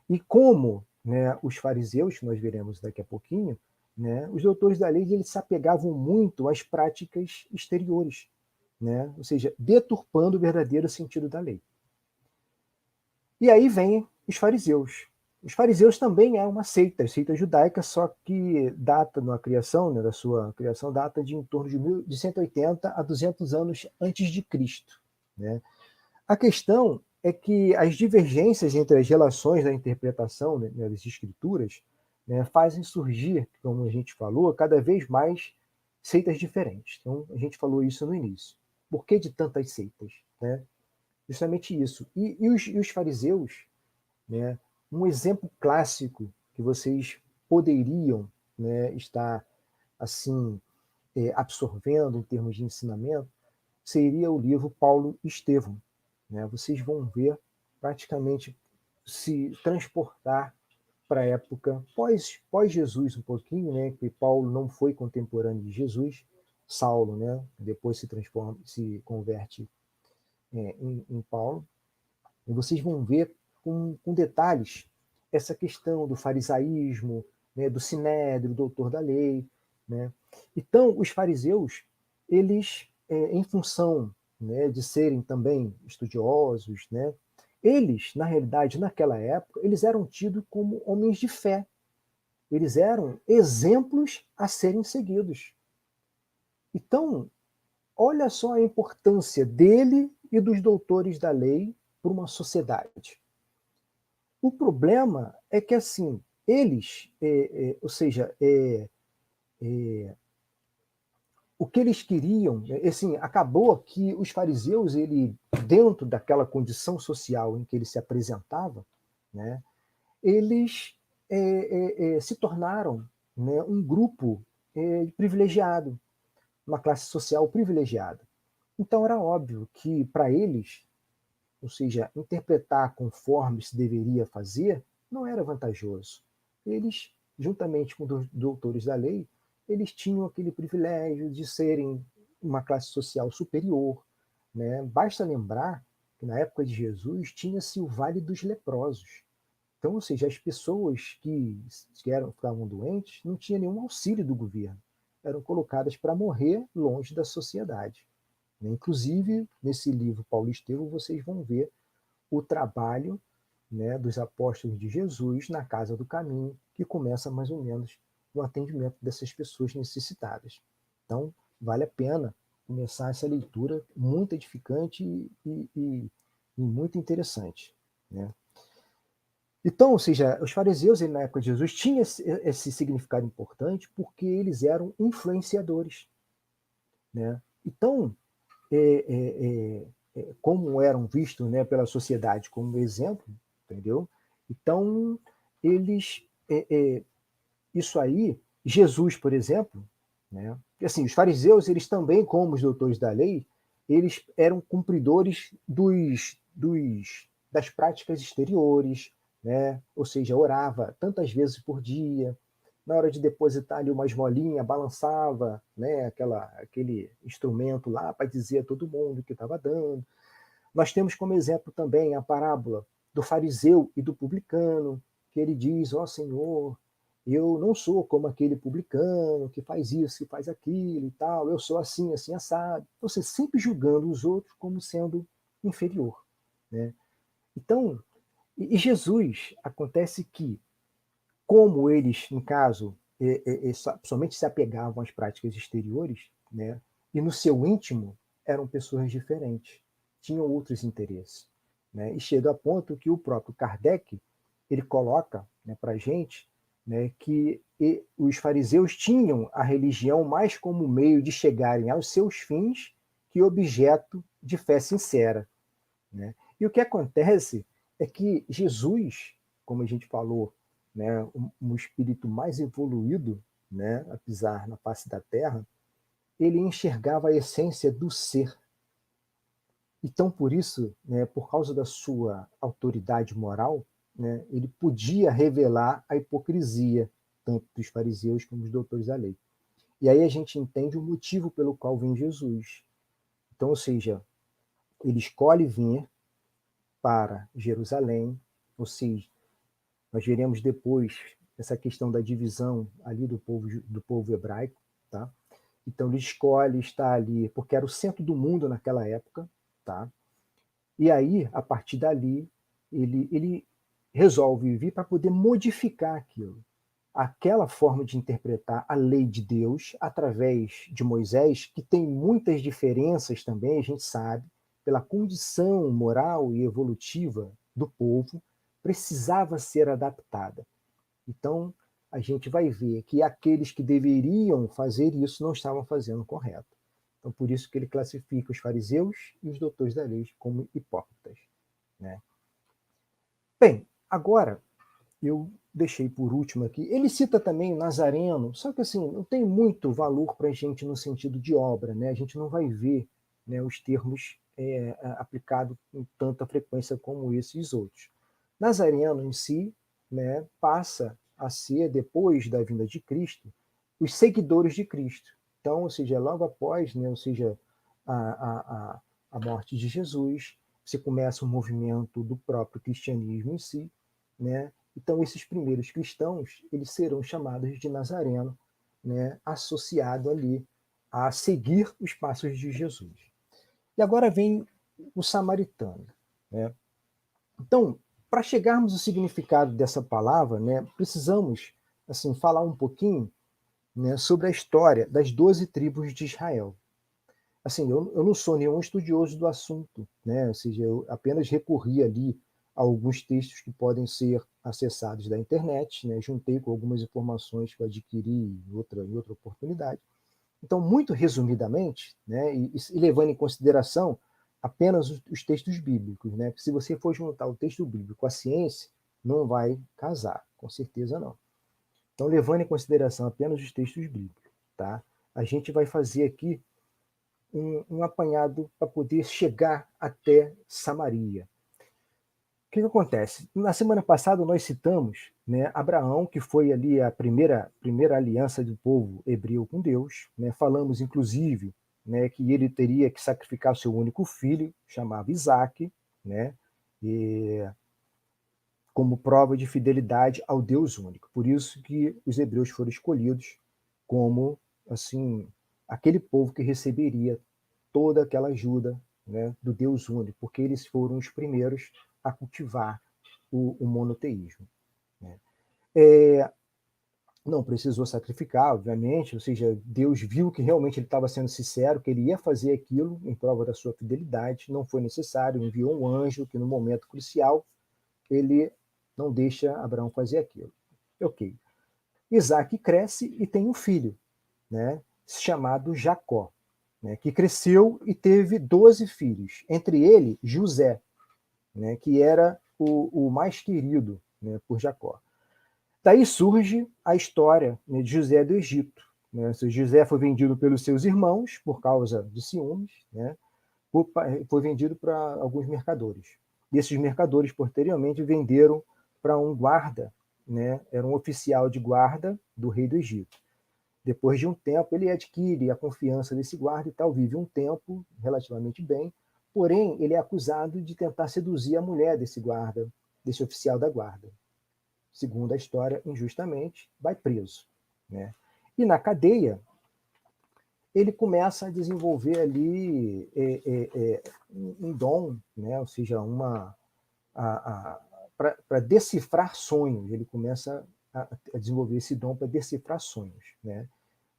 E como, né, os fariseus, que nós veremos daqui a pouquinho, né, os doutores da lei eles se apegavam muito às práticas exteriores, né, ou seja, deturpando o verdadeiro sentido da lei. E aí vem os fariseus. Os fariseus também é uma seita judaica, só que data na criação, né, da sua criação, data de em torno de 180 a 200 anos antes de Cristo, né? A questão é que as divergências entre as relações da interpretação, né, das escrituras, né, fazem surgir, como a gente falou, cada vez mais seitas diferentes. Então, a gente falou isso no início. Por que de tantas seitas, né? Justamente isso. E os fariseus, né, um exemplo clássico que vocês poderiam, né, estar assim absorvendo em termos de ensinamento seria o livro Paulo e Estevão, né? Vocês vão ver praticamente se transportar para a época pós Jesus um pouquinho, né? Que Paulo não foi contemporâneo de Jesus, Saulo, né? Depois se converte em Paulo. E vocês vão ver com detalhes essa questão do farisaísmo, né, do sinédrio, do doutor da lei, né? Então, os fariseus, eles, em função, né, de serem também estudiosos, né, eles, na realidade, naquela época, eles eram tidos como homens de fé. Eles eram exemplos a serem seguidos. Então, olha só a importância dele e dos doutores da lei para uma sociedade. O problema é que, assim, eles, ou seja, o que eles queriam, assim, acabou que os fariseus, ele, dentro daquela condição social em que ele se apresentava, né, eles se tornaram, né, um grupo privilegiado, uma classe social privilegiada. Então era óbvio que para eles, ou seja, interpretar conforme se deveria fazer, não era vantajoso. Eles, juntamente com os doutores da lei, eles tinham aquele privilégio de serem uma classe social superior, né? Basta lembrar que na época de Jesus tinha-se o Vale dos Leprosos. Então, ou seja, as pessoas que ficavam doentes não tinham nenhum auxílio do governo, eram colocadas para morrer longe da sociedade. Inclusive, nesse livro Paulo e Estevão, vocês vão ver o trabalho, né, dos apóstolos de Jesus na Casa do Caminho, que começa mais ou menos no atendimento dessas pessoas necessitadas. Então, vale a pena começar essa leitura muito edificante e muito interessante, né? Então, ou seja, os fariseus na época de Jesus tinham esse significado importante porque eles eram influenciadores, né? Então, como eram vistos, né, pela sociedade como exemplo, entendeu? Então, eles, isso aí, Jesus, por exemplo, né? Assim, os fariseus, eles também, como os doutores da lei, eles eram cumpridores das práticas exteriores, né? Ou seja, orava tantas vezes por dia, na hora de depositar ali uma esmolinha, balançava, né, aquele instrumento lá para dizer a todo mundo que estava dando. Nós temos como exemplo também a parábola do fariseu e do publicano, que ele diz, ó Senhor, eu não sou como aquele publicano que faz isso, que faz aquilo e tal, eu sou assim, assim, assado. Você sempre julgando os outros como sendo inferior, né? Então, e Jesus, acontece que, como eles, no caso, somente se apegavam às práticas exteriores, né, e no seu íntimo eram pessoas diferentes, tinham outros interesses, né, e chega a ponto que o próprio Kardec ele coloca, né, para a gente, né, que os fariseus tinham a religião mais como meio de chegarem aos seus fins que objeto de fé sincera, né? E o que acontece é que Jesus, como a gente falou, né, um espírito mais evoluído, né, a pisar na face da terra, ele enxergava a essência do ser. Então, por isso, né, por causa da sua autoridade moral, né, ele podia revelar a hipocrisia, tanto dos fariseus como dos doutores da lei. E aí a gente entende o motivo pelo qual vem Jesus. Então, ou seja, ele escolhe vir para Jerusalém, ou seja, nós veremos depois essa questão da divisão ali do povo hebraico, tá? Então ele escolhe estar ali porque era o centro do mundo naquela época, tá? E aí, a partir dali, ele resolve vir para poder modificar aquilo. Aquela forma de interpretar a lei de Deus através de Moisés, que tem muitas diferenças também, a gente sabe, pela condição moral e evolutiva do povo, precisava ser adaptada. Então, a gente vai ver que aqueles que deveriam fazer isso não estavam fazendo correto. Então, por isso que ele classifica os fariseus e os doutores da lei como hipócritas, né? Bem, agora eu deixei por último aqui. Ele cita também o Nazareno, só que assim, não tem muito valor para a gente no sentido de obra, né? A gente não vai ver, né, os termos aplicados com tanta frequência como esses outros. Nazareno em si, né, passa a ser, depois da vinda de Cristo, os seguidores de Cristo. Então, ou seja, logo após, né, ou seja, a morte de Jesus, você começa um movimento do próprio cristianismo em si, né? Então, esses primeiros cristãos, eles serão chamados de Nazareno, né, associado ali a seguir os passos de Jesus. E agora vem o samaritano, né? Então, para chegarmos ao significado dessa palavra, né, precisamos assim falar um pouquinho, né, sobre a história das 12 tribos de Israel. Assim, eu não sou nenhum estudioso do assunto, né? Ou seja, eu apenas recorri ali a alguns textos que podem ser acessados da internet, né? Juntei com algumas informações que eu adquiri em outra oportunidade. Então, muito resumidamente, né, e levando em consideração apenas os textos bíblicos, né? Porque se você for juntar o texto bíblico com a ciência, não vai casar, com certeza não. Então, levando em consideração apenas os textos bíblicos, tá? A gente vai fazer aqui um apanhado para poder chegar até Samaria. O que acontece? Na semana passada nós citamos, né, Abraão, que foi ali a primeira aliança do povo hebreu com Deus, né? Falamos inclusive, né, que ele teria que sacrificar o seu único filho, chamado Isaque, né, como prova de fidelidade ao Deus único. Por isso que os hebreus foram escolhidos como assim aquele povo que receberia toda aquela ajuda, né, do Deus único, porque eles foram os primeiros a cultivar o monoteísmo, né? Não precisou sacrificar, obviamente, ou seja, Deus viu que realmente ele estava sendo sincero, que ele ia fazer aquilo em prova da sua fidelidade, não foi necessário, enviou um anjo que no momento crucial ele não deixa Abraão fazer aquilo. Ok. Isaac cresce e tem um filho, né, chamado Jacó, né, que cresceu e teve 12 filhos, entre ele José, né, que era o mais querido, né, por Jacó. Daí surge a história, né, de José do Egito. Né? José foi vendido pelos seus irmãos por causa de ciúmes, né? Foi vendido para alguns mercadores. E esses mercadores, posteriormente, venderam para um guarda né, era um oficial de guarda do rei do Egito. Depois de um tempo, ele adquire a confiança desse guarda e tal, vive um tempo relativamente bem, porém, ele é acusado de tentar seduzir a mulher desse guarda, desse oficial da guarda. Segundo a história, injustamente, vai preso, né? E na cadeia, ele começa a desenvolver ali um dom, né? Ou seja, para decifrar sonhos. Ele começa a desenvolver esse dom para decifrar sonhos, né?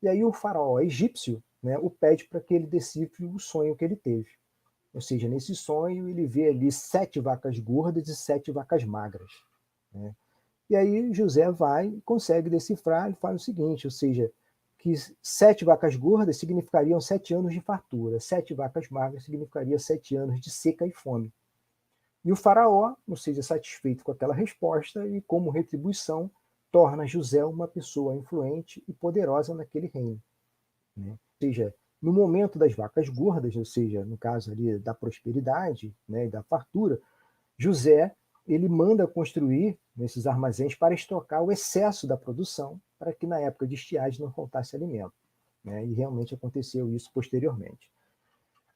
E aí o faraó egípcio, né, o pede para que ele decifre o sonho que ele teve. Ou seja, nesse sonho ele vê ali 7 vacas gordas e 7 vacas magras, né? E aí José vai e consegue decifrar e fala o seguinte, ou seja, que 7 vacas gordas significariam 7 anos de fartura, 7 vacas magras significaria 7 anos de seca e fome. E o faraó não seja satisfeito com aquela resposta e, como retribuição, torna José uma pessoa influente e poderosa naquele reino, né? Ou seja, no momento das vacas gordas, ou seja, no caso ali da prosperidade, né, e da fartura, José ele manda construir nesses armazéns para estocar o excesso da produção, para que na época de estiagem não faltasse alimento, né? E realmente aconteceu isso posteriormente.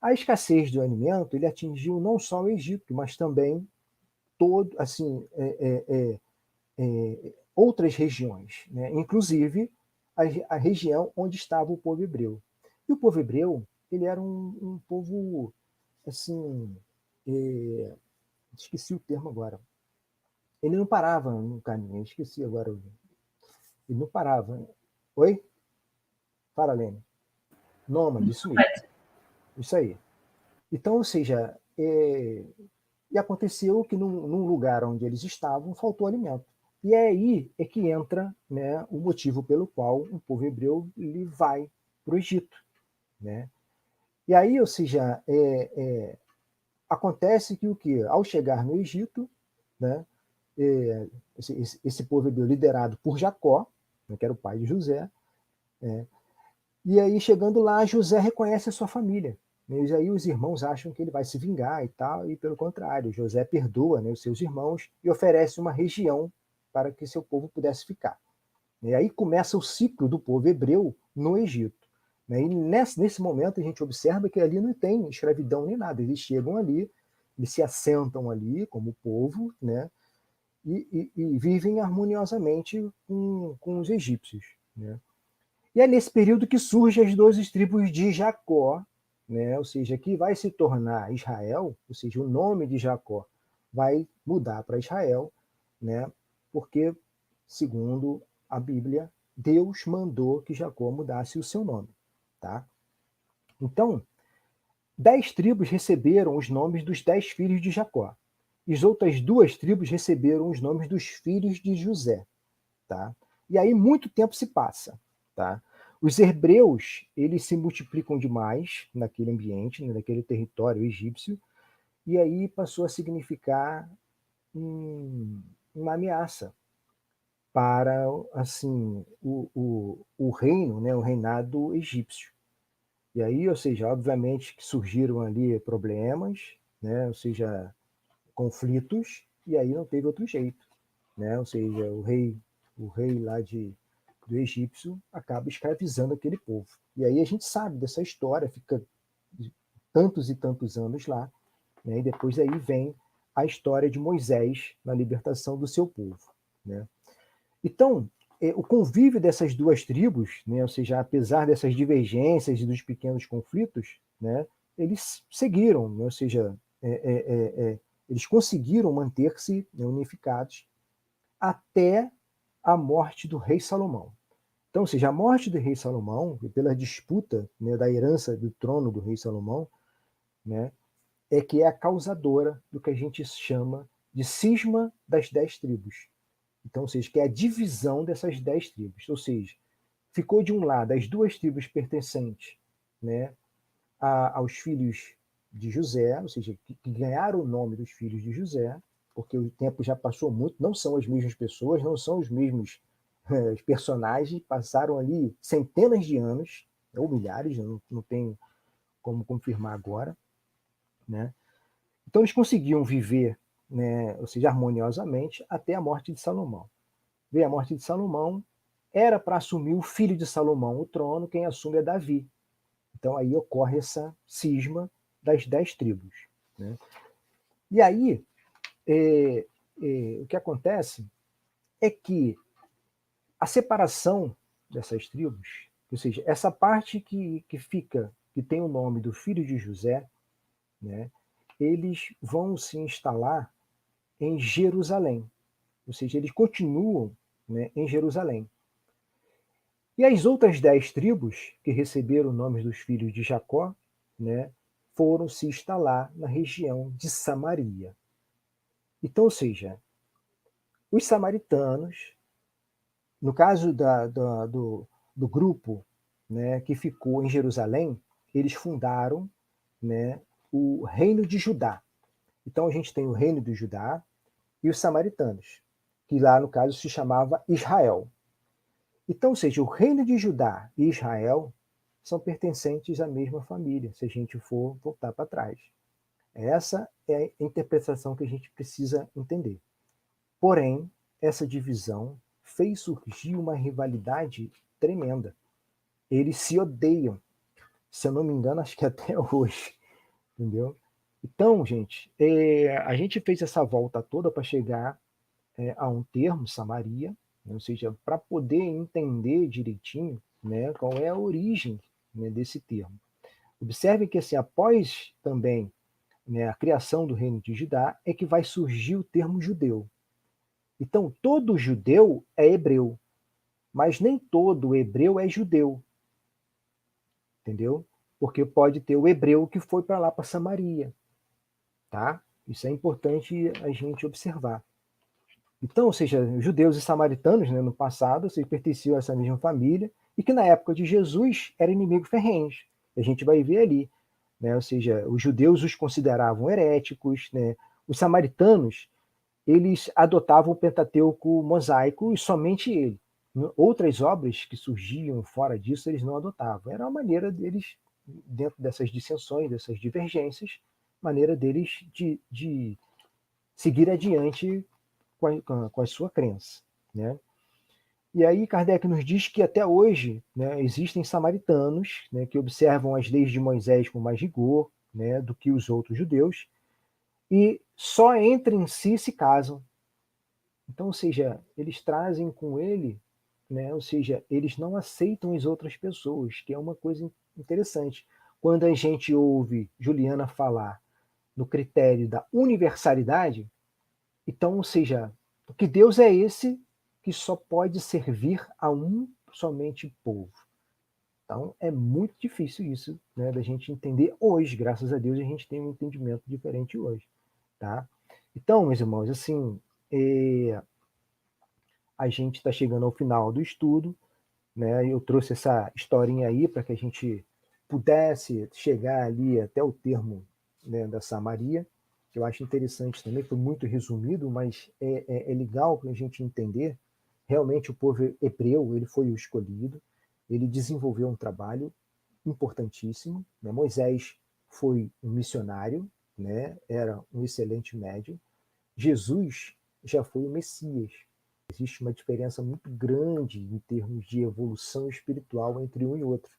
A escassez do alimento ele atingiu não só o Egito, mas também todo, assim, outras regiões, né? Inclusive a região onde estava o povo hebreu. E o povo hebreu ele era um povo assim, esqueci o termo agora. Ele não parava no caminho, esqueci agora. Ele não parava. Oi? Fala, Lene. Nômade, isso mesmo. Isso aí. Então, ou seja, e aconteceu que num lugar onde eles estavam faltou alimento. E é aí que entra, né, o motivo pelo qual o povo hebreu ele vai para o Egito, né? E aí, ou seja, acontece que o que ao chegar no Egito, né, esse povo hebreu liderado por Jacó, né, que era o pai de José, e aí chegando lá José reconhece a sua família, né, e aí os irmãos acham que ele vai se vingar e tal, e pelo contrário, José perdoa, né, os seus irmãos e oferece uma região para que seu povo pudesse ficar. E aí começa o ciclo do povo hebreu no Egito. E nesse momento a gente observa que ali não tem escravidão nem nada. Eles chegam ali, eles se assentam ali como povo, né? E vivem harmoniosamente com os egípcios, né? E é nesse período que surgem as 12 tribos de Jacó, né? Ou seja, que vai se tornar Israel, ou seja, o nome de Jacó vai mudar para Israel, né? Porque, segundo a Bíblia, Deus mandou que Jacó mudasse o seu nome, tá? Então, 10 tribos receberam os nomes dos 10 filhos de Jacó. E as outras 2 tribos receberam os nomes dos filhos de José, tá? E aí muito tempo se passa, tá? Os hebreus, eles se multiplicam demais naquele ambiente, né, naquele território egípcio, e aí passou a significar uma ameaça para, assim, o reino, né, o reinado egípcio. E aí, ou seja, obviamente que surgiram ali problemas, né, ou seja, conflitos, e aí não teve outro jeito, né? Ou seja, o rei lá do egípcio acaba escravizando aquele povo. E aí a gente sabe dessa história, fica tantos e tantos anos lá, né? E depois aí vem a história de Moisés na libertação do seu povo, né? Então, o convívio dessas 2 tribos, né, ou seja, apesar dessas divergências e dos pequenos conflitos, né, eles seguiram, né, ou seja, eles conseguiram manter-se, né, unificados até a morte do rei Salomão. Então, ou seja, a morte do rei Salomão, pela disputa, né, da herança do trono do rei Salomão, né, é que é a causadora do que a gente chama de cisma das 10 tribos. Então, ou seja, que é a divisão dessas 10 tribos. Ou seja, ficou de um lado as 2 tribos pertencentes, né, aos filhos de José, ou seja, que ganharam o nome dos filhos de José, porque o tempo já passou muito, não são as mesmas pessoas, não são os mesmos personagens, passaram ali centenas de anos, ou milhares, não tenho como confirmar agora, né? Então eles conseguiam viver, né, ou seja, harmoniosamente até a morte de Salomão. veio a morte de Salomão, era para assumir o filho de Salomão o trono, quem assume é Davi. Então aí ocorre essa cisma das 10 tribos. Né? E aí, o que acontece é que a separação dessas tribos, ou seja, essa parte que fica, que tem o nome do filho de José, né, eles vão se instalar em Jerusalém, ou seja, eles continuam, né, em Jerusalém. E as outras 10 tribos que receberam nomes dos filhos de Jacó, né, foram se instalar na região de Samaria. Então, ou seja, os samaritanos, no caso do grupo, né, que ficou em Jerusalém, eles fundaram, né, o reino de Judá. Então a gente tem o reino de Judá e os samaritanos, que lá no caso se chamava Israel. Então, ou seja, o reino de Judá e Israel são pertencentes à mesma família, se a gente for voltar para trás. Essa é a interpretação que a gente precisa entender. Porém, essa divisão fez surgir uma rivalidade tremenda. Eles se odeiam. Se eu não me engano, acho que até hoje. Entendeu? Então, gente, a gente fez essa volta toda para chegar a um termo, Samaria, né? Ou seja, para poder entender direitinho, né, qual é a origem, né, desse termo. Observe que, assim, após também, né, a criação do reino de Judá, é que vai surgir o termo judeu. Então, todo judeu é hebreu, mas nem todo hebreu é judeu, entendeu? Porque pode ter o hebreu que foi para lá, para Samaria, tá? Isso é importante a gente observar. Então, ou seja, judeus e samaritanos, né, no passado, se pertenciam a essa mesma família e que na época de Jesus eram inimigos ferrenhos. A gente vai ver ali, né? Ou seja, os judeus os consideravam heréticos, né? Os samaritanos, eles adotavam o Pentateuco mosaico e somente ele. Outras obras que surgiam fora disso, eles não adotavam. Era uma maneira deles, dentro dessas dissensões, dessas divergências, maneira deles de seguir adiante com a sua crença. Né? E aí Kardec nos diz que até hoje, né, existem samaritanos, né, que observam as leis de Moisés com mais rigor, né, do que os outros judeus, e só entre em si se casam. Então, ou seja, eles trazem com ele, né, ou seja, eles não aceitam as outras pessoas, que é uma coisa interessante. Quando a gente ouve Juliana falar no critério da universalidade, então, ou seja, que Deus é esse que só pode servir a um somente povo. Então, é muito difícil isso, né, da gente entender hoje. Graças a Deus, a gente tem um entendimento diferente hoje. Tá? Então, meus irmãos, assim, a gente está chegando ao final do estudo, né? Eu trouxe essa historinha aí para que a gente pudesse chegar ali até o termo, né, da Samaria, que eu acho interessante também, foi muito resumido, mas é legal para a gente entender. Realmente o povo hebreu, ele foi o escolhido, ele desenvolveu um trabalho importantíssimo, né? Moisés foi um missionário, né? Era um excelente médium. Jesus já foi o Messias. Existe uma diferença muito grande em termos de evolução espiritual entre um e outro.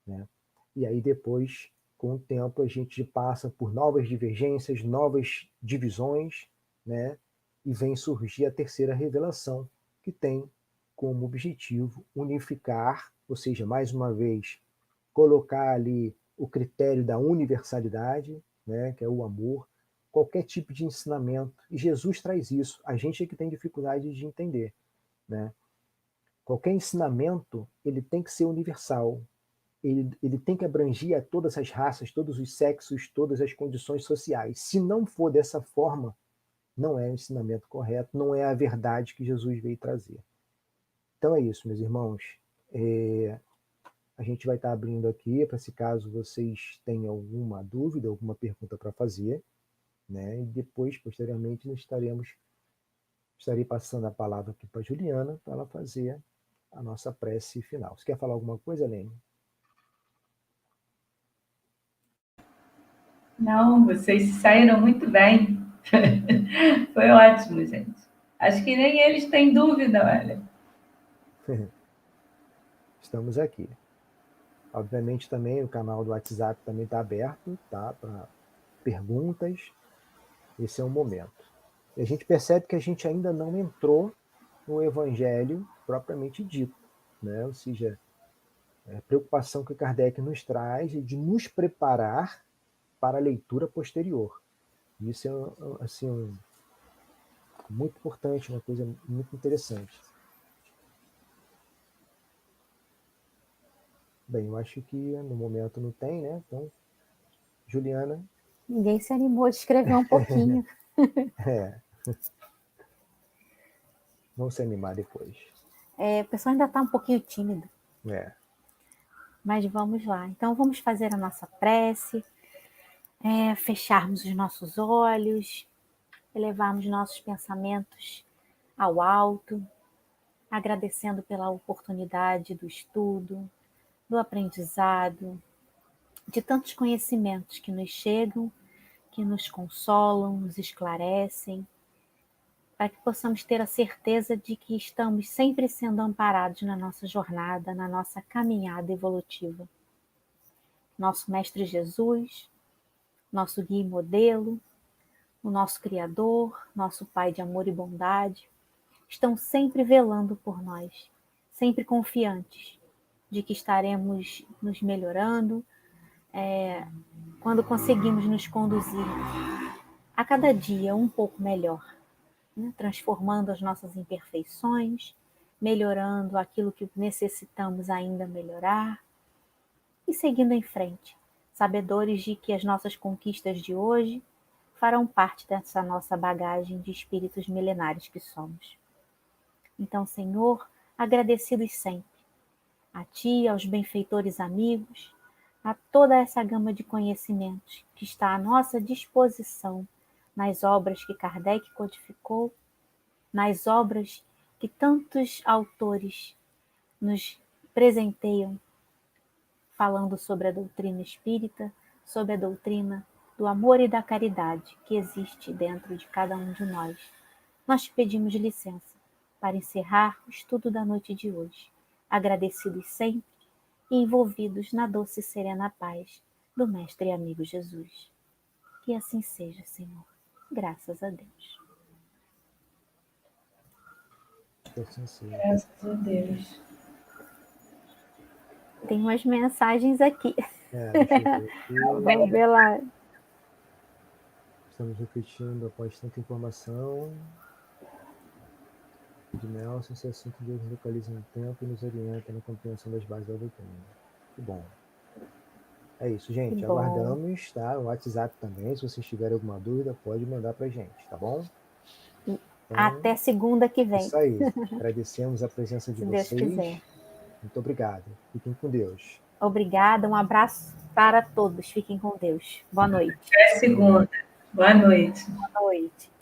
Né? E aí depois, com o tempo, a gente passa por novas divergências, novas divisões, né? E vem surgir a terceira revelação, que tem como objetivo unificar, ou seja, mais uma vez, colocar ali o critério da universalidade, né? Que é o amor, qualquer tipo de ensinamento. E Jesus traz isso. A gente é que tem dificuldade de entender. Né? Qualquer ensinamento ele tem que ser universal. Ele tem que abranger a todas as raças, todos os sexos, todas as condições sociais. Se não for dessa forma, não é o ensinamento correto, não é a verdade que Jesus veio trazer. Então é isso, meus irmãos. A gente vai estar abrindo aqui para se caso vocês tenham alguma dúvida, alguma pergunta para fazer, né? E depois, posteriormente, estarei passando a palavra aqui para a Juliana para ela fazer a nossa prece final. Você quer falar alguma coisa, Lene? Não, vocês saíram muito bem. Foi ótimo, gente. Acho que nem eles têm dúvida, olha. Estamos aqui. Obviamente também o canal do WhatsApp também está aberto, tá? Para perguntas. Esse é o momento. E a gente percebe que a gente ainda não entrou no evangelho propriamente dito, né? Ou seja, a preocupação que Kardec nos traz é de nos preparar para a leitura posterior. Isso é assim, muito importante, uma coisa muito interessante. Bem, eu acho que no momento não tem, né? Então, Juliana. Ninguém se animou de escrever um pouquinho. É. Vamos se animar depois. O pessoal ainda está um pouquinho tímido. É. Mas vamos lá. Então, vamos fazer a nossa prece, fecharmos os nossos olhos, elevarmos nossos pensamentos ao alto, agradecendo pela oportunidade do estudo, do aprendizado, de tantos conhecimentos que nos chegam, que nos consolam, nos esclarecem, para que possamos ter a certeza de que estamos sempre sendo amparados na nossa jornada, na nossa caminhada evolutiva. Nosso Mestre Jesus, nosso guia e modelo, o nosso Criador, nosso Pai de amor e bondade, estão sempre velando por nós, sempre confiantes de que estaremos nos melhorando, quando conseguimos nos conduzir a cada dia um pouco melhor, né? Transformando as nossas imperfeições, melhorando aquilo que necessitamos ainda melhorar e seguindo em frente, sabedores de que as nossas conquistas de hoje farão parte dessa nossa bagagem de espíritos milenares que somos. Então, Senhor, agradecidos sempre, a Ti, aos benfeitores amigos, a toda essa gama de conhecimentos que está à nossa disposição nas obras que Kardec codificou, nas obras que tantos autores nos presenteiam, falando sobre a doutrina espírita, sobre a doutrina do amor e da caridade que existe dentro de cada um de nós. Nós te pedimos licença para encerrar o estudo da noite de hoje, agradecidos sempre e envolvidos na doce e serena paz do Mestre e amigo Jesus. Que assim seja, Senhor. Graças a Deus. Que assim seja. Graças a Deus. Tem umas mensagens aqui. Deixa eu ver aqui. Vamos ver lá. Estamos repetindo após tanta informação. De Nelson, esse assunto de nos localiza no tempo e nos orienta na compreensão das bases da doutrina. Que bom. É isso, gente. Aguardamos, tá? O WhatsApp também. Se vocês tiverem alguma dúvida, pode mandar pra gente, tá bom? Então, até segunda que vem. Isso aí. Agradecemos a presença de vocês. Se Deus quiser. Muito obrigado. Fiquem com Deus. Obrigada. Um abraço para todos. Fiquem com Deus. Boa noite. Até segunda. Boa noite. Boa noite.